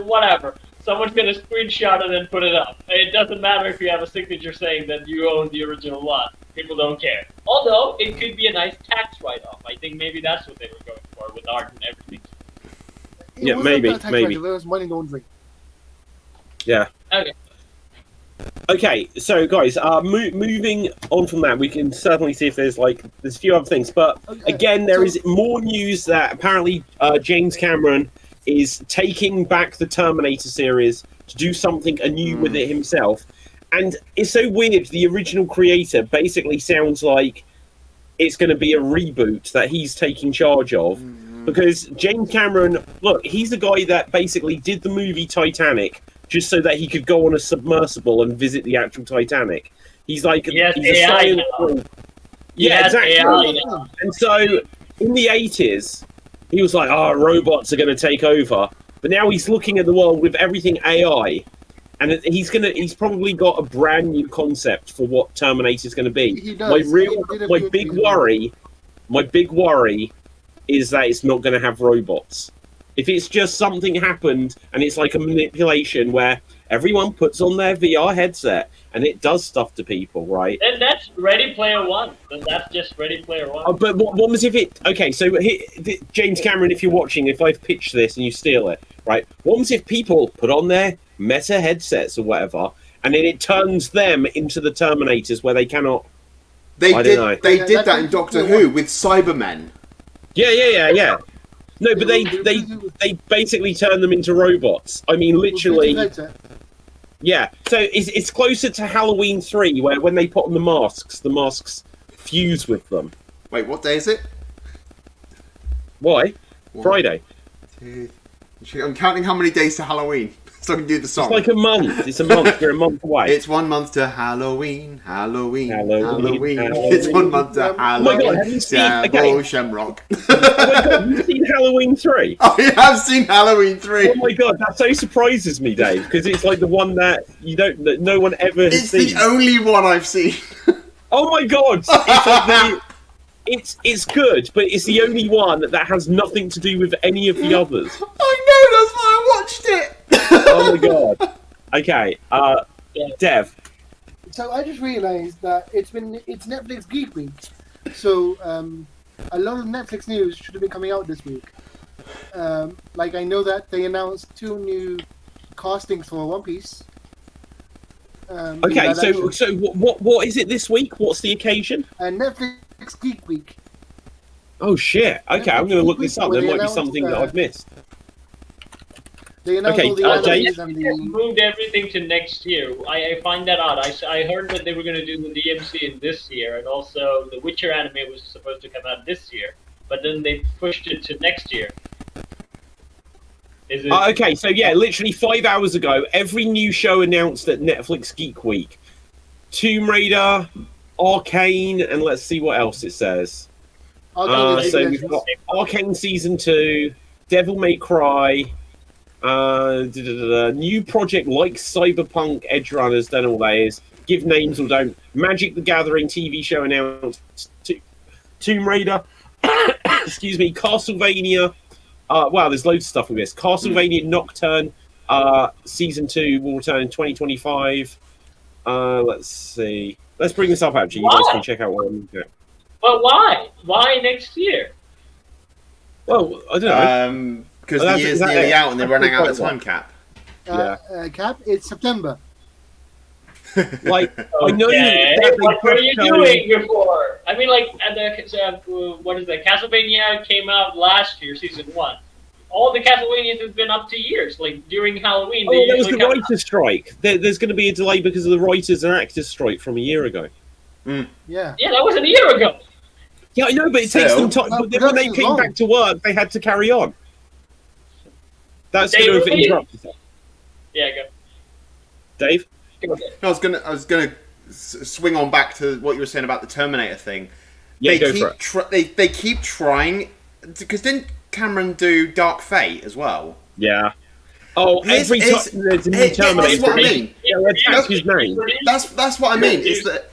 whatever. Someone's gonna screenshot it and put it up. It doesn't matter if you have a signature saying that you own the original one. People don't care. Although it could be a nice tax write-off. I think maybe that's what they were going for with art and everything. Yeah, wasn't maybe, a tax maybe. write-off, it was money laundering. Yeah. Okay. Okay, so guys, moving on from that, we can certainly see if there's a few other things, but Okay, again, there so- is more news that apparently James Cameron is taking back the Terminator series to do something anew with it himself, and it's so weird. The original creator basically sounds like it's going to be a reboot that he's taking charge of, because James Cameron, look, he's the guy that basically did the movie Titanic just so that he could go on a submersible and visit the actual Titanic. He's like, Yes, he's a AI science now. geek. Yeah, Yes, exactly. AI now. And so in the 80s, he was like, oh, robots are going to take over. But now he's looking at the world with everything AI. And he's probably got a brand new concept for what Terminator is going to be. He does. My He did a my few big things. worry is that it's not going to have robots. If it's just something happened and it's like a manipulation where everyone puts on their VR headset and it does stuff to people, right? Then that's Ready Player One. Then that's just Ready Player One. But what was if it? Okay, so James Cameron, if you're watching, if I've pitched this and you steal it, right? What was if people put on their Meta headsets or whatever, and then it turns them into the Terminators where they cannot? They I did. don't know. They Yeah, did that that in is Doctor what- Who with Cybermen. Yeah. No, but they basically turn them into robots. I mean, literally. Yeah, so it's closer to Halloween 3, where when they put on the masks fuse with them. Wait, what day is it? Why? One, Friday. 2, 3. I'm counting how many days to Halloween so I can do the song. It's like a month. It's a month. You're a month away. It's 1 month to Halloween, Halloween, Halloween, Halloween. Halloween. It's 1 month to Oh my Halloween. God, have you seen- Devil okay. Shamrock. Oh my god, you've seen Halloween 3? I have seen Halloween 3. Oh my god, that so surprises me, Dave, because it's like the one that that no one ever has It's seen. the only one I've seen. Oh my god! It's like it's good, but it's the only one that has nothing to do with any of the others. I know, that's why I watched it. Oh my god. Okay, Dev, So I just realised that it's Netflix Geek Week, so a lot of Netflix news should have been coming out this week. Like I know that they announced 2 new castings for One Piece. Okay, so what is it this week? What's the occasion? Netflix Geek Week. Oh shit! Okay, I'm going to look this up. There might be announced, something that I've missed. They announced Okay, all the Dave? animes and They moved everything to next year. I find that odd. I heard that they were going to do the DMC in this year, and also the Witcher anime was supposed to come out this year, but then they pushed it to next year. Is it? Okay, so yeah, literally 5 hours ago, every new show announced at Netflix Geek Week. Tomb Raider, Arcane, and let's see what else it says. So we've got Arcane Season 2, Devil May Cry, new project like Cyberpunk, Edge Runners, don't know what that is. Give names or don't. Magic the Gathering TV show announced. Tomb Raider, excuse me, Castlevania. Wow, there's loads of stuff with this. Castlevania Nocturne Season 2 will return in 2025. Let's see. Let's bring this up, actually. You guys can check out what I'm doing. But why? Why next year? Well, I don't know. Because the year's nearly out and they're running out of time cap. Cap, it's September. Like, I know Okay, that what were you doing before? I mean, like, what is that? Castlevania came out last year, Season 1. All the Castlevanias have been up to years, like, during Halloween. Oh, there was the writer's strike. There's going to be a delay because of the writers and actors strike from a year ago. Yeah. Yeah, that was a year ago. Yeah, I know, but it takes them time. But then when they came back to work, they had to carry on. That's going to have interrupted. Yeah, go. Dave? No, I was gonna swing on back to what you were saying about the Terminator thing. Yeah, they go keep for it. They keep trying, because didn't Cameron do Dark Fate as well? Yeah. Oh, every time there's a new Terminator. That's what I mean. Yeah, that's his name. That's what I mean. Is that?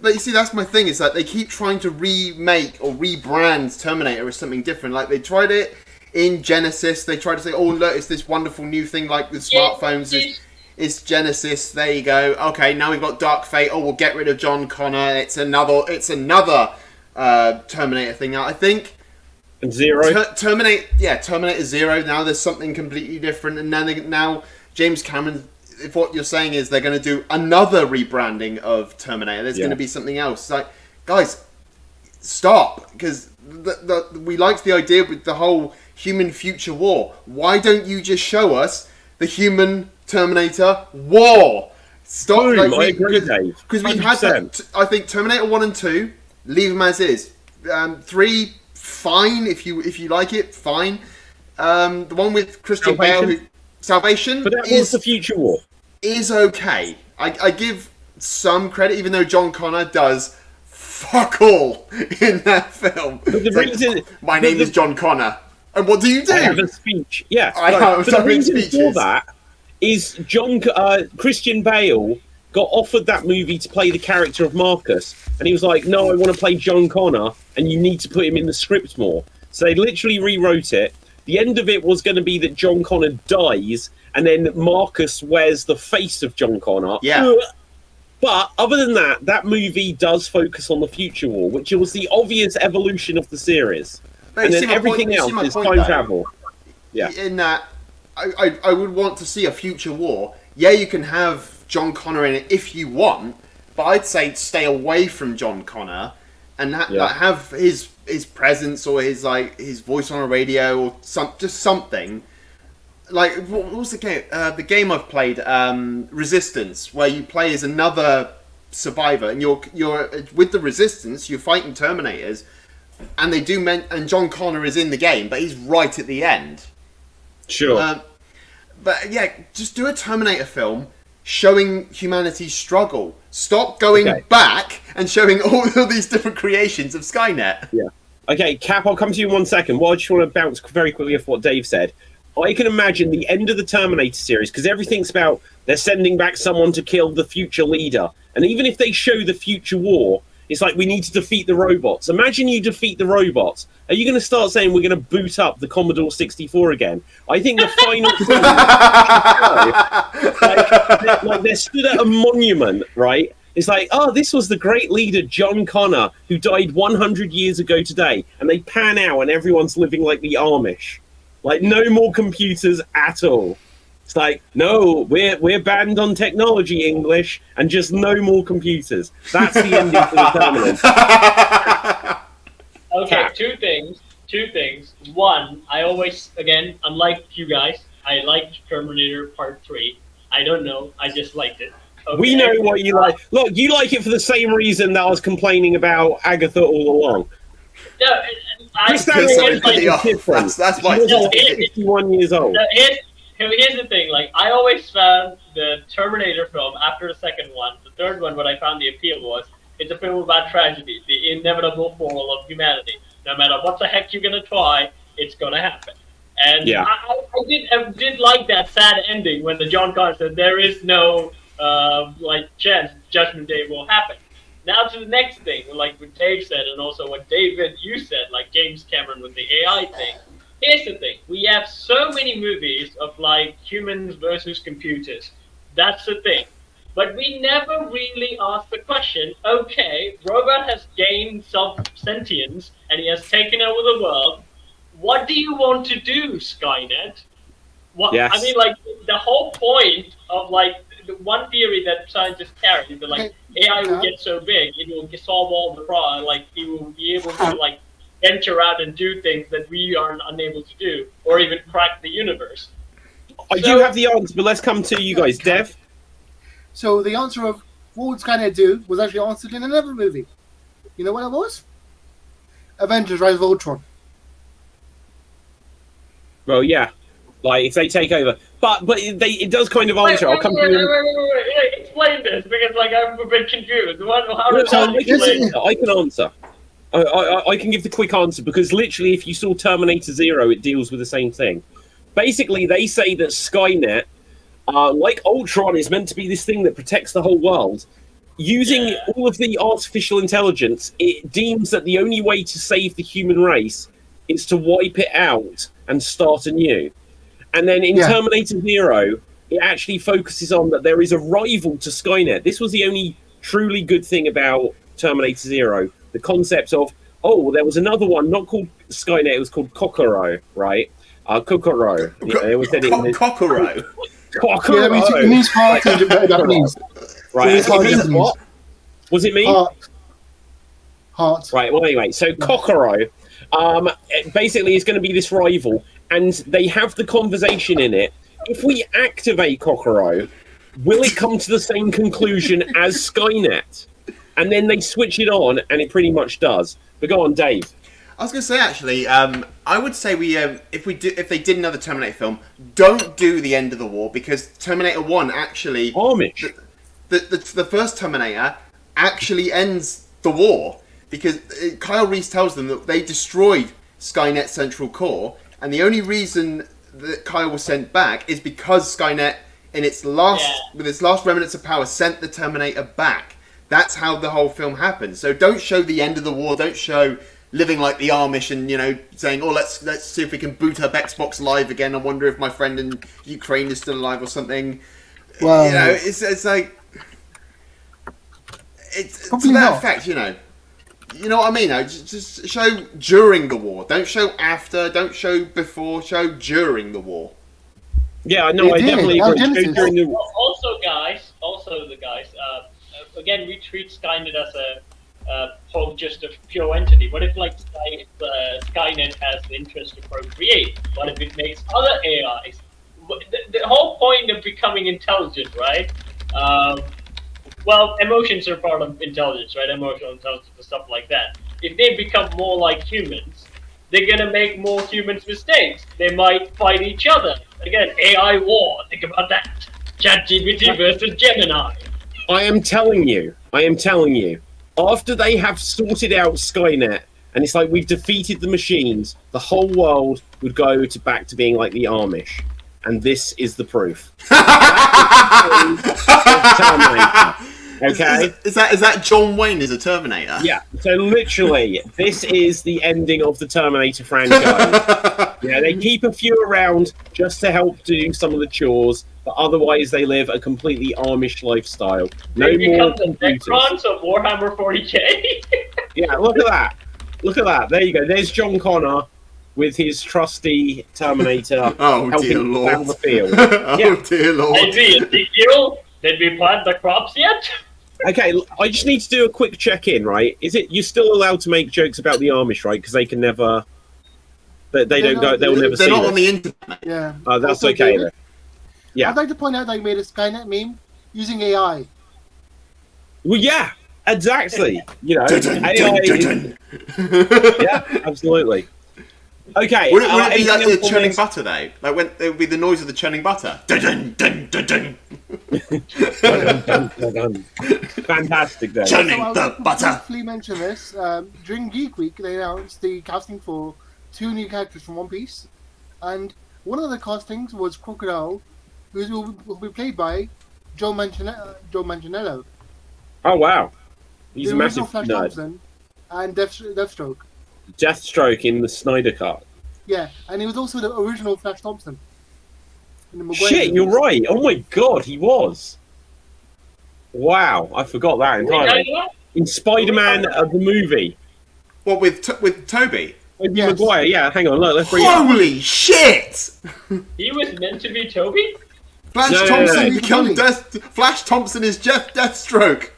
But you see, that's my thing. Is that they keep trying to remake or rebrand Terminator as something different. Like they tried it in Genesis. They tried to say, "Oh, look, it's this wonderful new thing like with smartphones." It's Genesis. There you go. Okay, now we've got Dark Fate. Oh, we'll get rid of John Connor. It's another Terminator thing now. I think. And Zero. Terminator Zero. Now there's something completely different, and now James Cameron. If what you're saying is they're going to do another rebranding of Terminator, there's going to be something else. Like, guys, stop, because we liked the idea with the whole human future war. Why don't you just show us the human Terminator war? Stop. Boom, I agree, Dave. Because we've had that. I think Terminator 1 and 2, leave them as is. 3, fine if you like it, fine. The one with Christian Bale, Salvation, but that was the future war. Is okay. I give some credit, even though John Connor does fuck all in that film. But the reason, my name is John Connor, and what do you do? I have a speech. Yeah, but the reason for that is Christian Bale got offered that movie to play the character of Marcus, and he was like, "No, I want to play John Connor, and you need to put him in the script more." So they literally rewrote it. The end of it was going to be that John Connor dies, and then Marcus wears the face of John Connor. Yeah. But other than that, that movie does focus on the future war, which was the obvious evolution of the series. But and then everything else is time travel. Yeah. In that, I would want to see a future war. Yeah, you can have John Connor in it if you want, but I'd say stay away from John Connor and have his presence or his voice on a radio or just something. Like, what was the game? The game I've played, Resistance, where you play as another survivor, and you're with the Resistance, you're fighting Terminators, and and John Connor is in the game, but he's right at the end. Sure. But yeah, just do a Terminator film showing humanity's struggle. Stop going back and showing all of these different creations of Skynet. Yeah. Okay, Cap, I'll come to you in 1 second. Well, I just want to bounce very quickly off what Dave said. I can imagine the end of the Terminator series, because everything's about they're sending back someone to kill the future leader. And even if they show the future war, it's like, we need to defeat the robots. Imagine you defeat the robots. Are you going to start saying we're going to boot up the Commodore 64 again? I think the final thing, like they're stood at a monument, right? It's like, oh, this was the great leader John Connor who died 100 years ago today, and they pan out and everyone's living like the Amish, like no more computers at all. It's like, no, we're banned on technology, English, and just no more computers. That's the ending for the Terminator. Okay, two things. One, I always, again, unlike you guys, I liked Terminator Part 3. I don't know, I just liked it. Okay. We know what you like. Look, you like it for the same reason that I was complaining about Agatha All Along. No, That's why She was 61 years old. Here's the thing, like, I always found the Terminator film, after the second one, the third one, what I found the appeal was, it's a film about tragedy, the inevitable fall of humanity. No matter what the heck you're gonna try, it's gonna happen. And yeah. I did like that sad ending when the John Connor said there is no chance Judgment Day will happen. Now to the next thing, like what Dave said, and also what David you said, like James Cameron with the AI thing. Here's the thing: we have so many movies of like humans versus computers. That's the thing. But we never really ask the question, okay, robot has gained self-sentience and he has taken over the world. What do you want to do, Skynet? What, yes. I mean, like, the whole point of, like, the one theory that scientists carry is that, like, AI will get so big, it will solve all the problems, like, it will be able to, like, venture out and do things that we are unable to do, or even crack the universe. I do have the answer, but let's come to you guys. Dev? So the answer of what would Skynet do was actually answered in another movie. You know what it was? Avengers: Rise of Ultron. Well, yeah. Like, if they take over. But it does kind of answer. I'll come to you. Wait. Explain this, because, like, I'm a bit confused. I can answer. I can give the quick answer, because literally, if you saw Terminator Zero, it deals with the same thing. Basically, they say that Skynet, like Ultron, is meant to be this thing that protects the whole world. Using all of the artificial intelligence, it deems that the only way to save the human race is to wipe it out and start anew. And then in Terminator Zero, it actually focuses on that there is a rival to Skynet. This was the only truly good thing about Terminator Zero. The concept of, there was another one, not called Skynet, it was called Kokoro, right? Kokoro. Kokoro. Kokoro. Yeah, it means heart in Japanese. Right. It means what? Was it me? Heart. Right, well, anyway, so Kokoro basically is going to be this rival, and they have the conversation in it. If we activate Kokoro, will it come to the same conclusion as Skynet? And then they switch it on, and it pretty much does. But go on, Dave. I was going to say, actually, I would say if they did another Terminator film, don't do the end of the war, because Terminator 1 actually... Amish. The first Terminator actually ends the war, because Kyle Reese tells them that they destroyed Skynet's central core, and the only reason that Kyle was sent back is because Skynet, with its last remnants of power, sent the Terminator back. That's how the whole film happens. So don't show the end of the war. Don't show living like the Amish and, saying, let's see if we can boot up Xbox Live again. I wonder if my friend in Ukraine is still alive or something. Well, it's like... It's to probably that not. effect, You know what I mean? Just show during the war. Don't show after. Don't show before. Show during the war. Yeah, no, I definitely agree. During the... Also, the guys. Again, we treat Skynet as just a pure entity. What if, like, Skynet has the interest to procreate? What if it makes other AIs? The whole point of becoming intelligent, right? Well, emotions are part of intelligence, right? Emotional intelligence and stuff like that. If they become more like humans, they're gonna make more humans' mistakes. They might fight each other. Again, AI war. Think about that. ChatGPT versus Gemini. I am telling you. After they have sorted out Skynet, and it's like we've defeated the machines, the whole world would go back to being like the Amish. And this is the proof. Okay. Is that John Wayne as a Terminator? Yeah. So literally, this is the ending of the Terminator franchise. They keep a few around just to help do some of the chores, but otherwise they live a completely Amish lifestyle. No They more become the computers. Necrons of Warhammer 40k. Yeah, look at that. Look at that. There you go. There's John Connor with his trusty Terminator Oh helping dear him lord. down the field. Oh Yeah. dear lord. Hey, Ezekiel, did we plant the crops yet? Okay, I just need to do a quick check-in, right? Is it you're still allowed to make jokes about the Amish, right? Because they can never, they don't go, they'll never They're see not this. on the internet. Yeah. Oh, that's Also, okay David, then. Yeah. I'd like to point out that I made a Skynet meme using AI. Well, yeah, exactly. You know, Dun, AI dun, dun, is- dun. yeah, absolutely. Okay. Would it be like anything the else on churning this? butter though? Like when it would be the noise of the churning butter. Dun, dun, dun, dun, dun. Fantastic then. Churning So I would the like to butter. briefly mention this. During Geek Week, they announced the casting for 2 new characters from One Piece, and one of the castings was Crocodile, who will be played by Joe Manganiello. Oh wow, he's the a original massive Flash nerd. Thompson, and Deathstroke. Deathstroke in the Snyder Cut. Yeah, and he was also the original Flash Thompson. In the Maguire Shit, you're movies. right. Oh my god, he was. Wow, I forgot that entirely. In Spider-Man the movie. What with Toby? Tobey Yes. Maguire, yeah, hang on, look, let's bring it up. Holy shit! He was meant to be Toby? Flash No, no, Thompson no. becomes Flash Thompson is Jeff Deathstroke.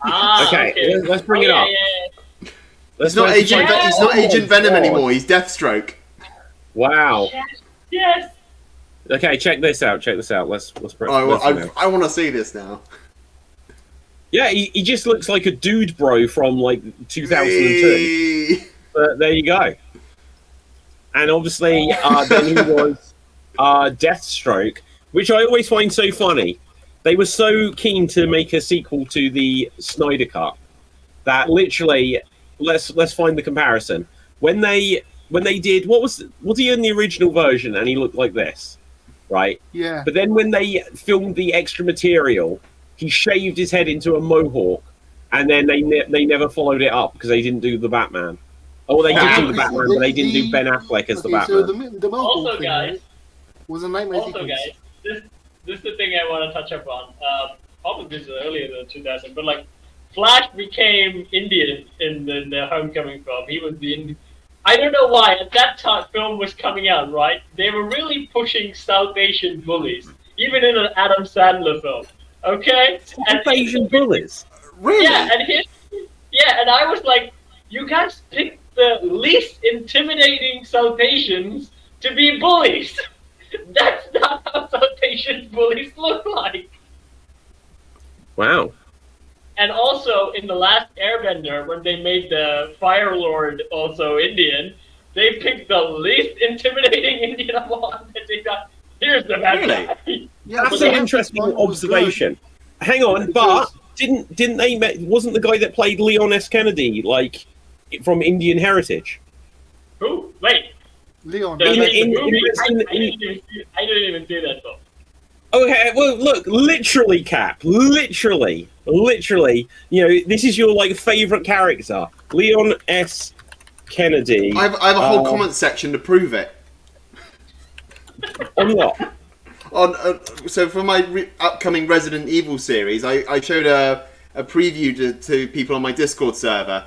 Ah, Okay, let's bring it up. Yeah. Let's He's not let's Agent. find- He's not Oh Agent Venom God. anymore. He's Deathstroke. Wow. Yes. Okay, check this out. Check this out. Let's bring. Oh, let's bring it up. I want to see this now. Yeah, he just looks like a dude bro from like 2002. Hey. But there you go. And obviously, then he was Deathstroke, which I always find so funny. They were so keen to make a sequel to the Snyder Cut that literally, let's find the comparison. When they did, was he in the original version and he looked like this, right? Yeah. But then when they filmed the extra material, he shaved his head into a mohawk, and then they never followed it up because they didn't do the Batman. Oh, they did do the Batman, but they didn't do Ben Affleck as the Okay, so Batman. the Mohawk Also, thing guys. was a nightmare Also, sequence. guys, this is the thing I want to touch upon. Probably this is earlier than 2000, but like, Flash became Indian in the Homecoming film. He was the Indian. I don't know why. At that time, film was coming out, right? They were really pushing South Asian bullies, even in an Adam Sandler film. Okay, South Asian bullies. Really? yeah, and I was like, you guys picked the least intimidating South Asians to be bullies. That's not how South Asian bullies look like. Wow. And also, in the last Airbender, when they made the Fire Lord also Indian, they picked the least intimidating Indian of all. And they got, here's the bad Really? guy. Yeah, That's but an the interesting one was good. observation. Hang on, but didn't they? Wasn't the guy that played Leon S. Kennedy like from Indian heritage? Who? Wait. Leon. The, In- like, the in- movie, in- I didn't even see that film. Okay, well, look, literally, Cap, literally, you know, this is your like favorite character, Leon S. Kennedy. I have a whole comment section to prove it. On what? So for my upcoming Resident Evil series, I showed a preview to people on my Discord server.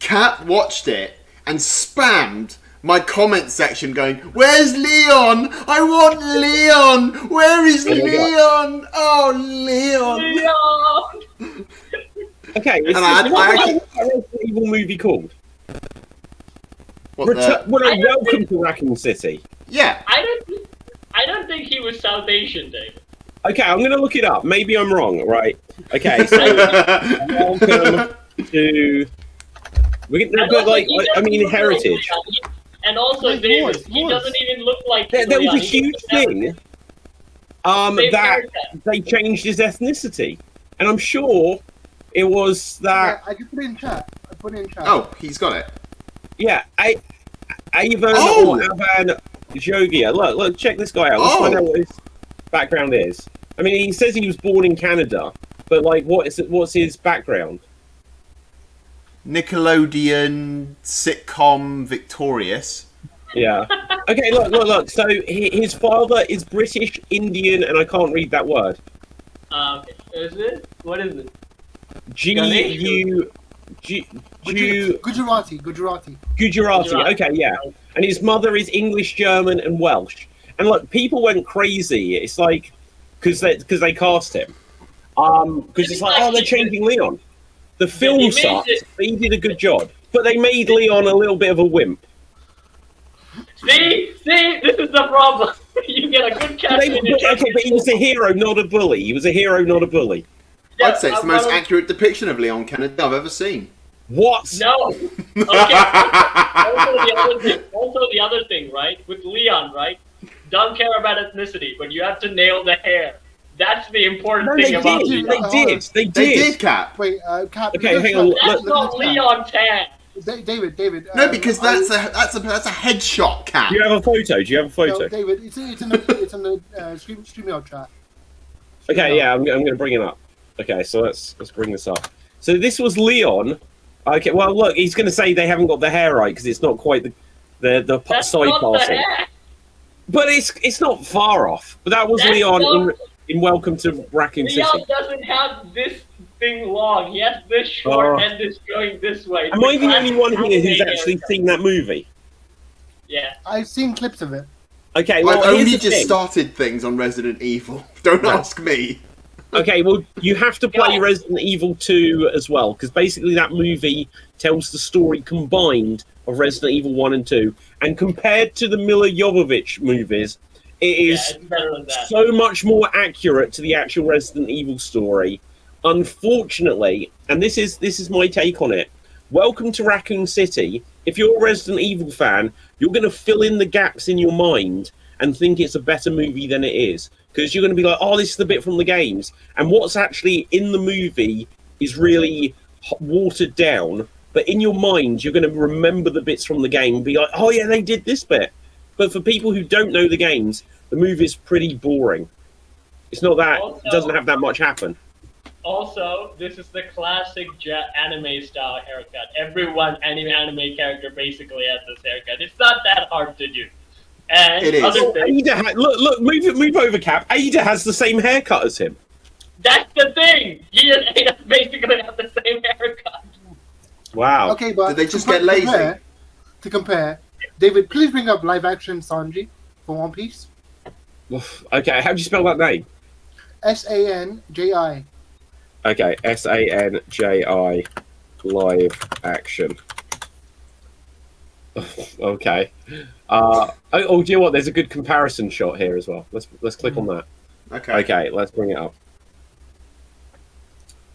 Kat watched it and spammed my comment section going, "Where's Leon? I want Leon! Where is There you go. Leon? Oh, Leon!" Okay, And I actually- what's that Resident Evil movie called? What the- Welcome to Raccoon City. Yeah. I don't think he was South Asian, David. Okay, I'm going to look it up. Maybe I'm wrong, right? Okay, so welcome to... We're And but also, like, he I doesn't mean, look like heritage. Leon. And also, He David, was. he doesn't even look like There was a Leon. He huge looks like thing Same that haircut. they changed his ethnicity. And I'm sure it was that... Yeah, I can put it in chat. I put it in chat. Oh, he's got it. Yeah, Avon Oh! or Avan Jogia. Look, check this guy out. Let's Oh! find out what his background is. I mean, he says he was born in Canada, but like, what's his background? Nickelodeon sitcom Victorious. Yeah. Okay, look. So his father is British, Indian, and I can't read that word. Okay. Is it? What is it? Gujarati. Gujarati. Okay, yeah. And his mother is English, German, and Welsh. And look, people went crazy. It's like because they cast him. Because it's like, oh, they're changing Leon. The film sucked. They did a good job, but they made Leon a little bit of a wimp. See, this is the problem. You get a good cast. Okay, but he was a hero, not a bully. He was a hero, not a bully. Yeah, I'd say it's the most accurate depiction of Leon Kennedy I've ever seen. What? No. Okay. Also, the other thing, right? With Leon, right? Don't care about ethnicity, but you have to nail the hair. That's the important thing about Leon. They did, Cap. Wait, Cap. Okay, hang on. That's not Leon's hand. David. No, because that's a headshot, Cap. Do you have a photo? No, David, it's in the StreamYard chat. Okay, yeah, I'm going to bring it up. Okay, so let's bring this up. So this was Leon. Okay, well, look, he's going to say they haven't got the hair right because it's not quite the That's side not the passing. hair. But it's not far off. But that was That's Leon not- in Welcome to Raccoon Leon City. doesn't have this thing long. He has this short and this going this way. Am I the only one here who's actually seen that movie? Yeah. I've seen clips of it. Okay, well, I've here's only the just thing. started things on Resident Evil. Don't ask me. Okay, well, you have to play Resident Evil 2 as well, because basically that movie tells the story combined of Resident Evil 1 and 2. And compared to the Milla Jovovich movies, it is it's better than that. so much more accurate to the actual Resident Evil story. Unfortunately, and this is my take on it, Welcome to Raccoon City, if you're a Resident Evil fan, you're going to fill in the gaps in your mind and think it's a better movie than it is. Because you're going to be like, oh, this is the bit from the games. And what's actually in the movie is really watered down. But in your mind, you're going to remember the bits from the game and be like, oh, yeah, they did this bit. But for people who don't know the games, the movie's pretty boring. It's not that, it doesn't have that much happen. Also, this is the classic anime style haircut. Everyone, anime character basically has this haircut. It's not that hard to do. And It is. other thing, Ada look, move over, Cap. Ada has the same haircut as him. that's the thing. He and Ada basically have the same haircut. Wow. Okay, but Did they just get lazy? To compare, David, please bring up live action Sanji for One Piece. Okay, how do you spell that name? Sanji. Okay, Sanji live action. Okay. Do you know what? There's a good comparison shot here as well. Let's click on that. Okay, let's bring it up.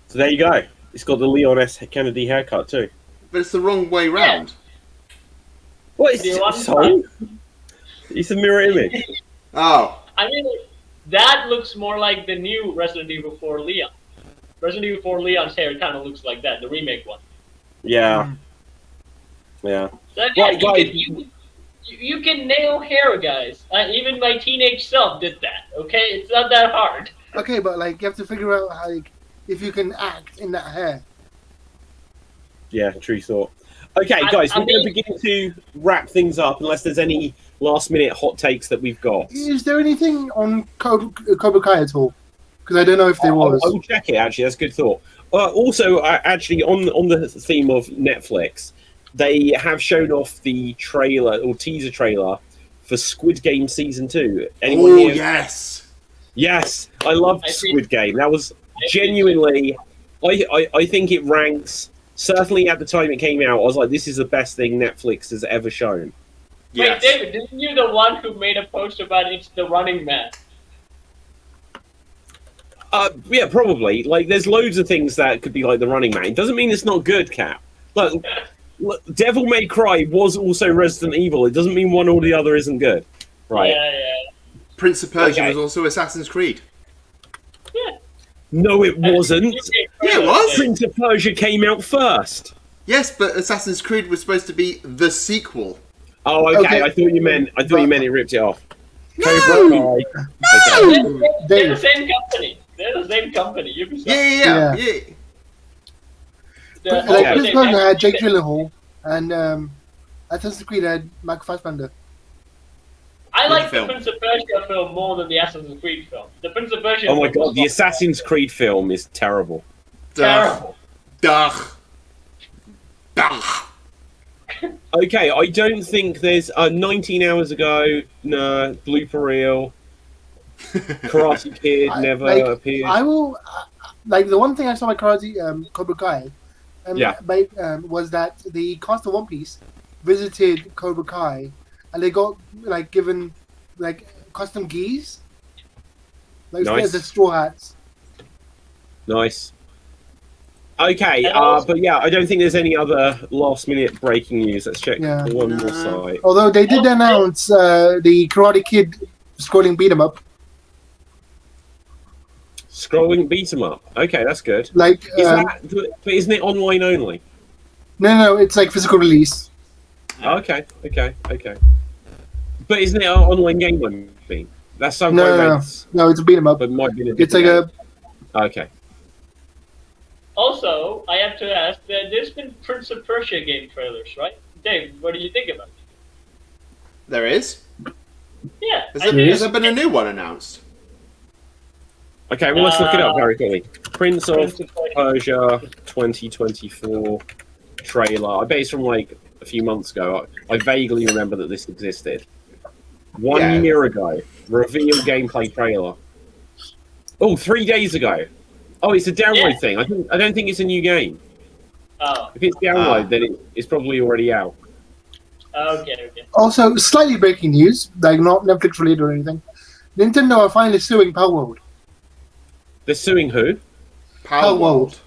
So there you go. It's got the Leon S. Kennedy haircut too. But it's the wrong way round. What is Do you want so? It's a mirror image. Oh. I mean, that looks more like the new Resident Evil 4 Leon. Resident Evil 4 Leon's hair kind of looks like that, the remake one. Yeah. Yeah. So again, Right, guys. you can nail hair, guys. Even my teenage self did that. Okay, it's not that hard. Okay, but like you have to figure out how, like, if you can act in that hair. Yeah, true thought. Okay, guys, we're going to begin to wrap things up unless there's any last-minute hot takes that we've got. Is there anything on Cobra Kai at all? Because I don't know if there was. I will check it, actually. That's a good thought. Also, actually, on the theme of Netflix, they have shown off the trailer or teaser trailer for Squid Game Season 2. Anyone here? Yes. Yes, I loved Squid Game. That was genuinely, I think it ranks, certainly at the time it came out, I was like, this is the best thing Netflix has ever shown. Yes. Wait, David, isn't you the one who made a post about It's the Running Man? Yeah, probably. Like, there's loads of things that could be like The Running Man. It doesn't mean it's not good, Cap. Look, Devil May Cry was also Resident Evil. It doesn't mean one or the other isn't good. Right. Yeah. Prince of Persia Okay. was also Assassin's Creed. No, it wasn't. Yeah, it was. Prince of Persia came out first. Yes, but Assassin's Creed was supposed to be the sequel. Oh, okay. Okay. I thought you meant it ripped it off. No! Cobra Kai. Okay. They're the same company. They're the same company. Ubisoft. Yeah. Like, Okay. Prince Persia had Jake Gyllenhaal, and Assassin's Creed had Michael Fassbender. I like the film. Prince of Persia film more than the Assassin's Creed film. The Prince of Persia. Oh my film was god, the Assassin's Creed film is terrible. terrible. Duh. Duh. Okay, I don't think there's 19 hours ago. No, blooper reel. Karate Kid never appeared. I will like the one thing I saw by Karate Cobra Kai, Yeah. was that the cast of One Piece visited Cobra Kai, and they got like given like custom gis, like Nice. the straw hats. Nice. Okay, And also- but yeah, I don't think there's any other last-minute breaking news. Let's check Yeah. one No. more site. Although they did announce the Karate Kid scrolling beat 'em up. Scrolling beat 'em up. Okay, that's good. Like Is but isn't it online only? no, it's like physical release. Okay. But isn't it an online game? I mean, that's something I read, No, it's a beat 'em up. but it might be. It's like a Okay. Also, I have to ask that there's been Prince of Persia game trailers, right? Dave, what do you think about it? There is. Yeah, Has there been a new one announced? Okay, well, let's look it up very quickly. Prince of Persia 2024 trailer. I bet it's from like a few months ago. I vaguely remember that this existed. One Yeah. year ago, reveal gameplay trailer. Oh, 3 days ago. Oh, it's a download Yeah. thing. I don't think it's a new game. Oh, If it's download, then it's probably already out. okay. Also, slightly breaking news, like not Netflix related or anything. Nintendo are finally suing Power World. They're suing who? Power World.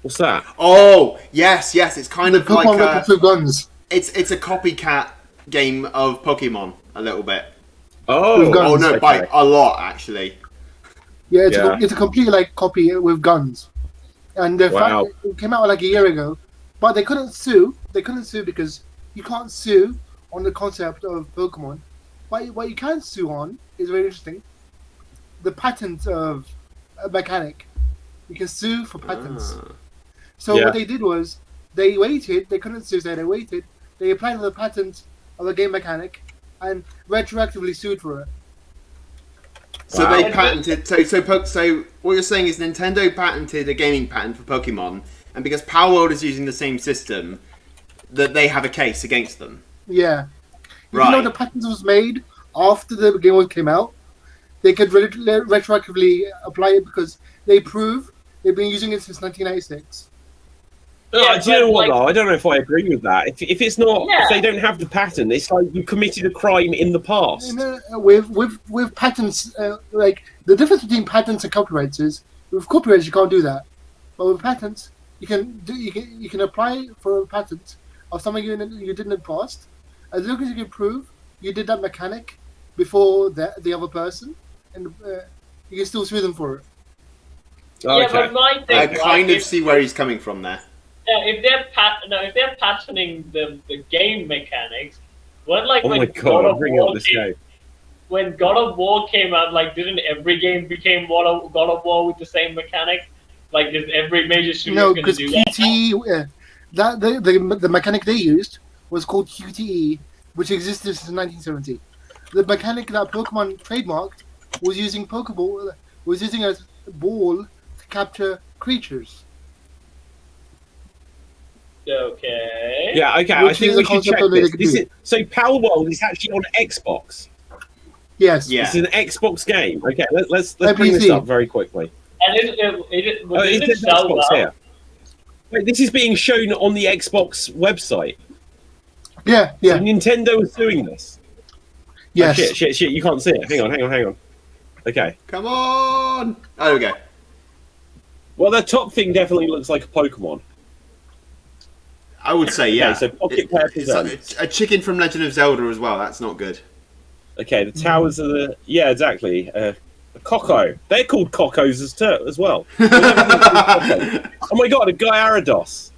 What's that? Oh, yes. It's kind of like Pokemon Record through guns. it's a copycat game of Pokemon a little bit. Oh, With guns. Oh no, okay. by a lot actually. Yeah, Yeah. it's a complete like copy with guns, and Wow. it came out like a year ago, but they couldn't sue. They couldn't sue because you can't sue on the concept of Pokemon. What you can sue on is very interesting. The patent of a mechanic. You can sue for patents. So Yeah. what they did was they waited. They couldn't sue, so they waited. They applied for the patent of a game mechanic and retroactively sued for it. So Wow. they patented. So what you're saying is Nintendo patented a gaming patent for Pokemon, and because Power World is using the same system, that they have a case against them. Yeah. Even Right. though the patent was made after the game came out, they could retroactively apply it because they prove they've been using it since 1996. No, Yeah, do you know but, what like- though? I don't know if I agree with that. If it's not, Yeah. if they don't have the patent, it's like you committed a crime in the past. You know, with patents, like the difference between patents and copyrights is with copyrights you can't do that, but with patents you can apply for a patent of something you did in the past, as long as you can prove you did that mechanic before the other person, and you can still sue them for it. Yeah, but my thing, I right, kind of if- see where he's coming from there. Yeah, if they're patenting the game mechanics, when like Oh when my god, I'm bringing up this game. when God of War came out, like didn't every game became God of War with the same mechanic? Like is every major studio No, going to because do that? QTE, the mechanic they used was called QTE, which existed since 1970. The mechanic that Pokemon trademarked was using Pokeball, was using a ball to capture creatures. Okay. Yeah, okay. I Which think is we a should concept check only they this. could This do. is, so Power World is actually on Xbox. Yes. Yeah. It's an Xbox game. Okay, let's And bring this PC. up very quickly. And Oh, didn't it it says sell Xbox well? here. Wait, this is being shown on the Xbox website. Yeah. So Yeah. Nintendo is doing this. Yes. Oh, shit. You can't see it. Hang on. Okay. Come on! Oh, there we go. Well, the top thing definitely looks like a Pokemon. I would say yeah. Okay, so Pocket Pair it's like presents. a chicken from Legend of Zelda as well. That's not good. Okay, the towers are the... Yeah, exactly. A Coco. They're called Cocos as well. Oh my god, a Gyarados.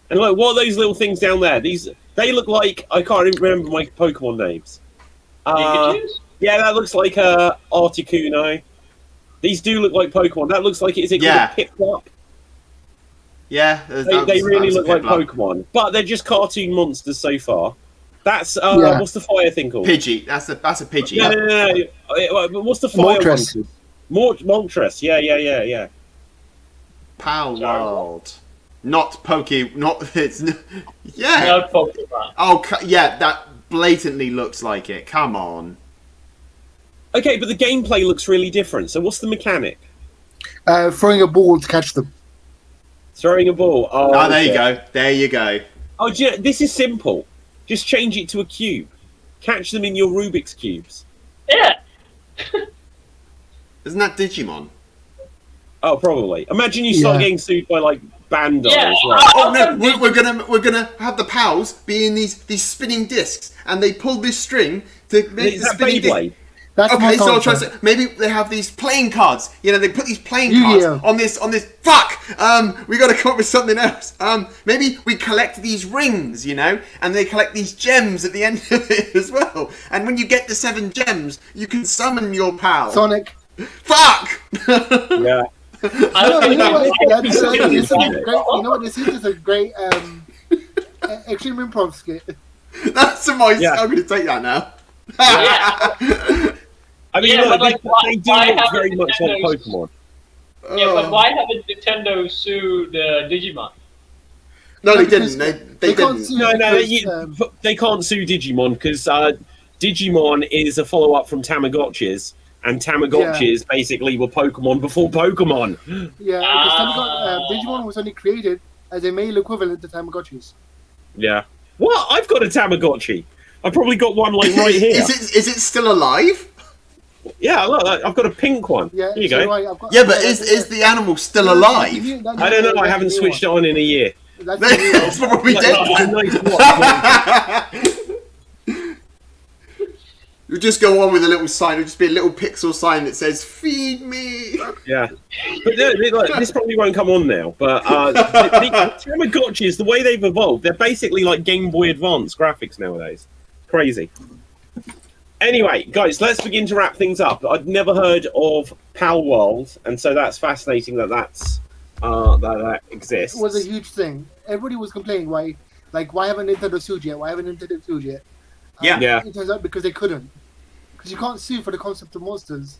And look, what are those little things down there? They look like... I can't even remember my Pokemon names. Pikachu's? Yeah, that looks like Articuno. These do look like Pokemon. That looks like... Is it Yeah. called a Piplup? Yeah, They really look like Pokemon. But they're just cartoon monsters so far. That's Yeah. what's the fire thing called? Pidgey. That's a Pidgey. No. What's the fire Moltres. one? Moltres. Yeah. Pal Sorry, World. Not Not it's. Yeah. No Pokemon. Oh yeah, that blatantly looks like it. Come on. Okay, but the gameplay looks really different. So what's the mechanic? Throwing a ball to catch them. Throwing a ball. Oh, Oh, there you okay. go. There you go. Oh, this is simple. Just change it to a cube. Catch them in your Rubik's cubes. Yeah. Isn't that Digimon? Oh, probably. Imagine you start Yeah. getting sued by like Bandai Yeah. as well. Oh no, we're gonna have the pals be in these spinning discs, and they pull this string to make Is the that spinning disc. Beyblade? That's Okay, my so I'll concept. try to say, maybe they have these playing cards. You know, they put these playing Yu-Gi-Oh. cards on this. Fuck. We got to come up with something else. Maybe we collect these rings. You know, and they collect these gems at the end of it as well. And when you get the 7 gems, you can summon your pal. Sonic. Fuck. Yeah. I was You know gonna what? Be This is silly, a great. isn't it? You know what? This is a great extreme improv skit. That's my. Yeah. I'm going to take that now. I mean, Yeah, look, but, like, they do why look haven't very much like Nintendo's- Pokemon. Yeah, but Oh. why haven't Nintendo sued Digimon? No, they Because didn't. They can't didn't. sue No, because, they can't sue Digimon because Digimon is a follow-up from Tamagotchis, and Tamagotchis basically were Pokemon before Pokemon. Yeah, because Digimon was only created as a male equivalent to Tamagotchis. Yeah. What? I've got a Tamagotchi. I've probably got one like right here. Is it still alive? Yeah, look, I've got a pink one. Yeah, Here you so go. right, I've got, Yeah, but is the animal still alive? I don't know. I haven't switched it on in a year. That's the new one. That's probably Like, it's a dead. nice watch. You just go on with a little sign. It'll just be a little pixel sign that says "Feed me." Yeah, but look, this probably won't come on now. But the Tamagotchis, the way they've evolved, they're basically like Game Boy Advance graphics nowadays. Crazy. Anyway, guys, let's begin to wrap things up. I'd never heard of Pal World, and so that's fascinating that that exists. It was a huge thing. Everybody was complaining why haven't Nintendo sued yet? Why haven't Nintendo sued yet? Yeah. It turns out because they couldn't. Because you can't sue for the concept of monsters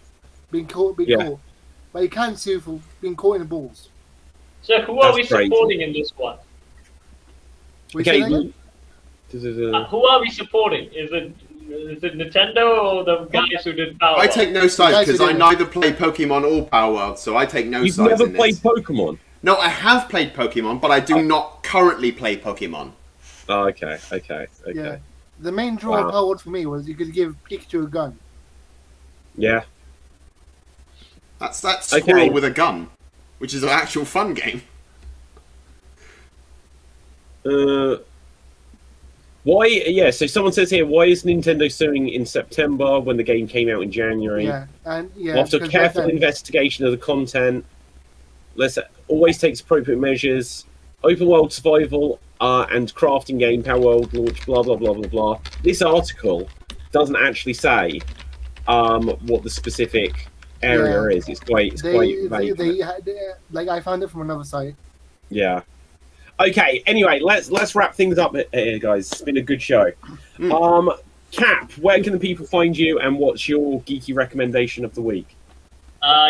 being caught. But you can sue for being caught in balls. So who are That's we crazy. supporting in this one? Which Okay. is again? Who are we supporting? Is it Nintendo or the guys who did Power? I take no sides Guys, because you I didn't. neither play Pokemon or Power World, so I take no You've sides never in played this. Pokemon? No, I have played Pokemon, but I do not currently play Pokemon. Oh, okay. Yeah. The main draw of Wow. Power World for me was you could give Pikachu a gun. Yeah. That's Okay. Squirrel with a gun, which is an actual fun game. Why? Yeah. So someone says here, why is Nintendo suing in September when the game came out in January? Yeah, and yeah. After because careful back then- investigation of the content, let's always takes appropriate measures. Open world survival and crafting game, Power World launch, blah blah blah blah blah. This article doesn't actually say what the specific area is. It's quite vague. they had, like I found it from another site. Yeah. Okay. Anyway, let's wrap things up here, guys. It's been a good show. Cap, where can the people find you, and what's your geeky recommendation of the week?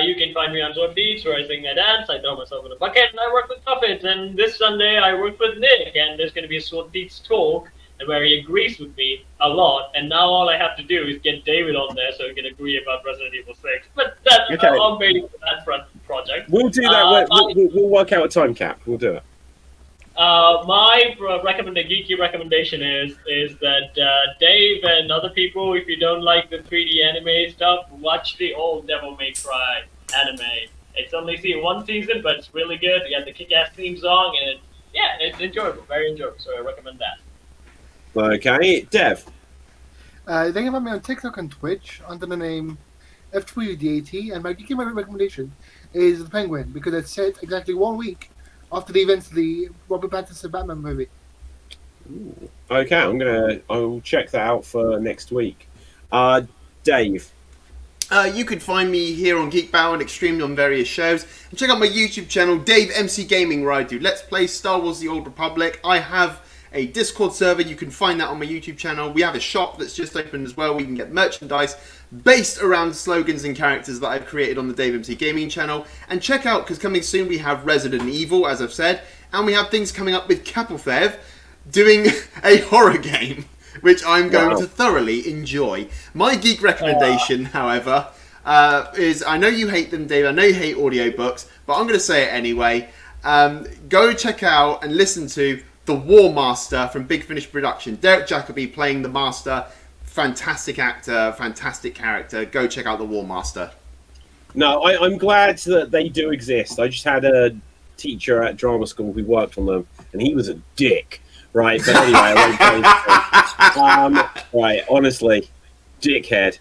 You can find me on Sword Beats, where I sing and dance, I throw myself in a bucket, and I work with puppets. And this Sunday, I work with Nick, and there's going to be a Sword Beats talk, where he agrees with me a lot. And now all I have to do is get David on there so he can agree about Resident Evil 6. But that's Okay. I'm waiting for that project. We'll do that. We'll work out a time, Cap. We'll do it. My geeky recommendation is that Dave and other people, if you don't like the 3D anime stuff, watch the old Devil May Cry anime. It's only one season, but it's really good. You got the kick-ass theme song, and it's enjoyable, very enjoyable. So I recommend that. Okay, Dev. They can find me on TikTok and Twitch under the name FWDAT, and my geeky recommendation is The Penguin, because it's set exactly 1 week after the events of the Robert Pattinson Batman movie. Ooh. Okay, I'll check that out for next week. Dave. You can find me here on Geek Battle and extremely on various shows. And check out my YouTube channel, Dave MC Gaming, where I do Let's Play Star Wars The Old Republic. I have a Discord server. You can find that on my YouTube channel. We have a shop that's just opened as well, where you can get merchandise based around slogans and characters that I've created on the Dave MC Gaming channel. And check out, because coming soon we have Resident Evil, as I've said, and we have things coming up with Kapelfev doing a horror game, which I'm going to thoroughly enjoy. My geek recommendation, however, is, I know you hate them, Dave, I know you hate audiobooks, but I'm going to say it anyway. Go check out and listen to The War Master from Big Finish Production. Derek Jacobi playing the Master. Fantastic actor, fantastic character. Go check out The War Master. No, I'm glad that they do exist. I just had a teacher at drama school who worked on them, and he was a dick. Right, but anyway, I won't go into right, honestly, dickhead.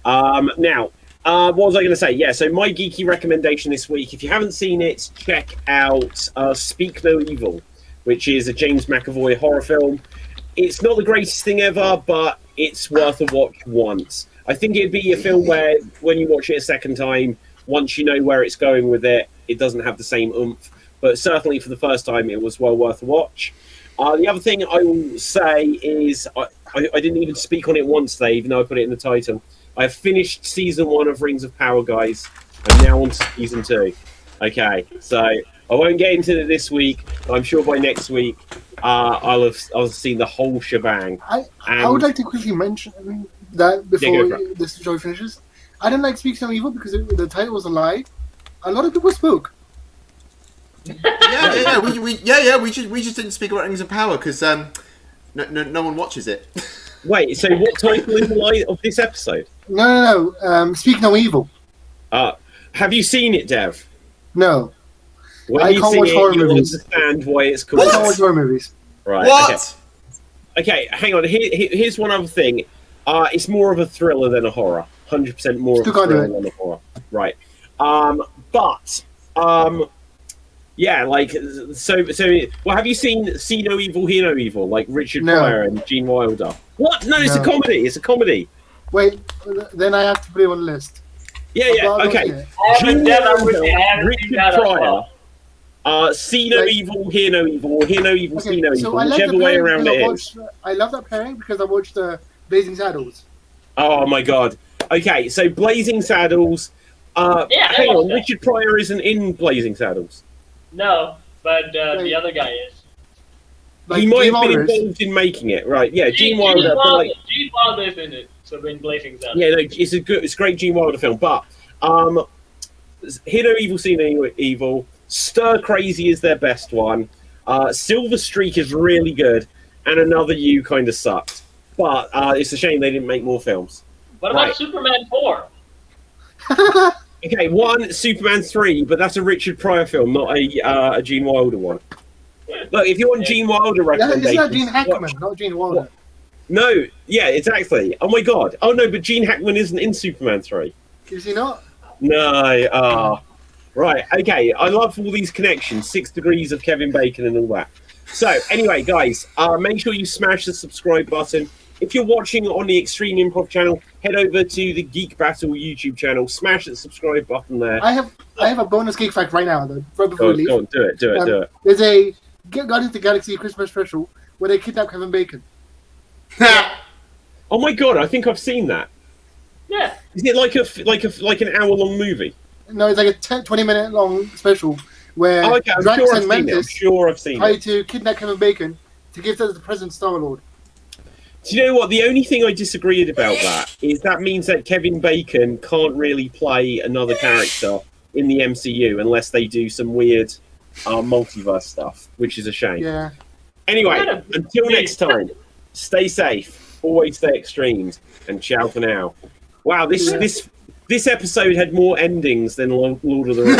Now, what was I going to say? Yeah, so my geeky recommendation this week, if you haven't seen it, check out Speak No Evil, which is a James McAvoy horror film. It's not the greatest thing ever, but it's worth a watch once. I think it'd be a film where, when you watch it a second time, once you know where it's going with it, it doesn't have the same oomph. But certainly for the first time, it was well worth a watch. The other thing I will say is, I didn't even speak on it once today, even though I put it in the title. I've finished season 1 of Rings of Power, guys. I'm now on to season 2. Okay, so I won't get into it this week. I'm sure by next week, I'll have seen the whole shebang. I would like to quickly mention that before this show finishes. I didn't like Speak No Evil because the title was a lie. A lot of people spoke. We just didn't speak about Rings of Power because no one watches it. Wait, so what title is the lie of this episode? No. Speak No Evil. Have you seen it, Dev? No. When I can't watch horror movies. Understand why it's called. I can't watch horror movies. Right. What? Okay, hang on. Here's one other thing. It's more of a thriller than a horror. 100% more of a thriller than a horror. Right. Yeah, like so. Well, have you seen See No Evil, Hear No Evil, like Richard Pryor and Gene Wilder? What? No, it's a comedy. It's a comedy. Wait, then I have to put it on the list. Yeah. Okay. Gene Wilder, Richard Pryor. See No Evil, Hear No Evil, or Hear No Evil, See No Evil, whichever way around it is. I love that pairing because I watched Blazing Saddles. Oh my god. Okay, so Blazing Saddles. Hang on, Richard Pryor isn't in Blazing Saddles. No, but the other guy is. Like he might have been involved in making it, right? Yeah, Gene Wilder. Gene Wilder's in it, so in Blazing Saddles. Yeah, no, it's a great Gene Wilder film. But Hear No Evil, See No Evil, Stir Crazy is their best one. Silver Streak is really good, and Another You kind of sucked. But it's a shame they didn't make more films. What about Superman 4? Okay, 1, Superman 3, but that's a Richard Pryor film, not a Gene Wilder one. Look, if you want Gene Wilder recommendations... It's not Gene Hackman, not Gene Wilder. What? No, yeah, exactly. Oh my god. Oh no, but Gene Hackman isn't in Superman 3. Is he not? No, right, okay, I love all these connections, 6 degrees of Kevin Bacon and all that. So, anyway, guys, make sure you smash the subscribe button. If you're watching on the Extreme Improv channel, head over to the Geek Battle YouTube channel. Smash the subscribe button there. I have a bonus geek fact right now, though. Right before we leave. Go on, do it. There's a Guardians of the Galaxy Christmas special where they kidnap Kevin Bacon. Oh my god, I think I've seen that. Yeah. Is it like an hour-long movie? No, it's like a 20-minute long special where Drax and Mantis try to kidnap Kevin Bacon to give to the present Star-Lord. Do you know what? The only thing I disagreed about that is that means that Kevin Bacon can't really play another character in the MCU unless they do some weird multiverse stuff, which is a shame. Yeah. Anyway, until next time, stay safe, always stay extremes, and ciao for now. Wow, this episode had more endings than Lord of the Rings.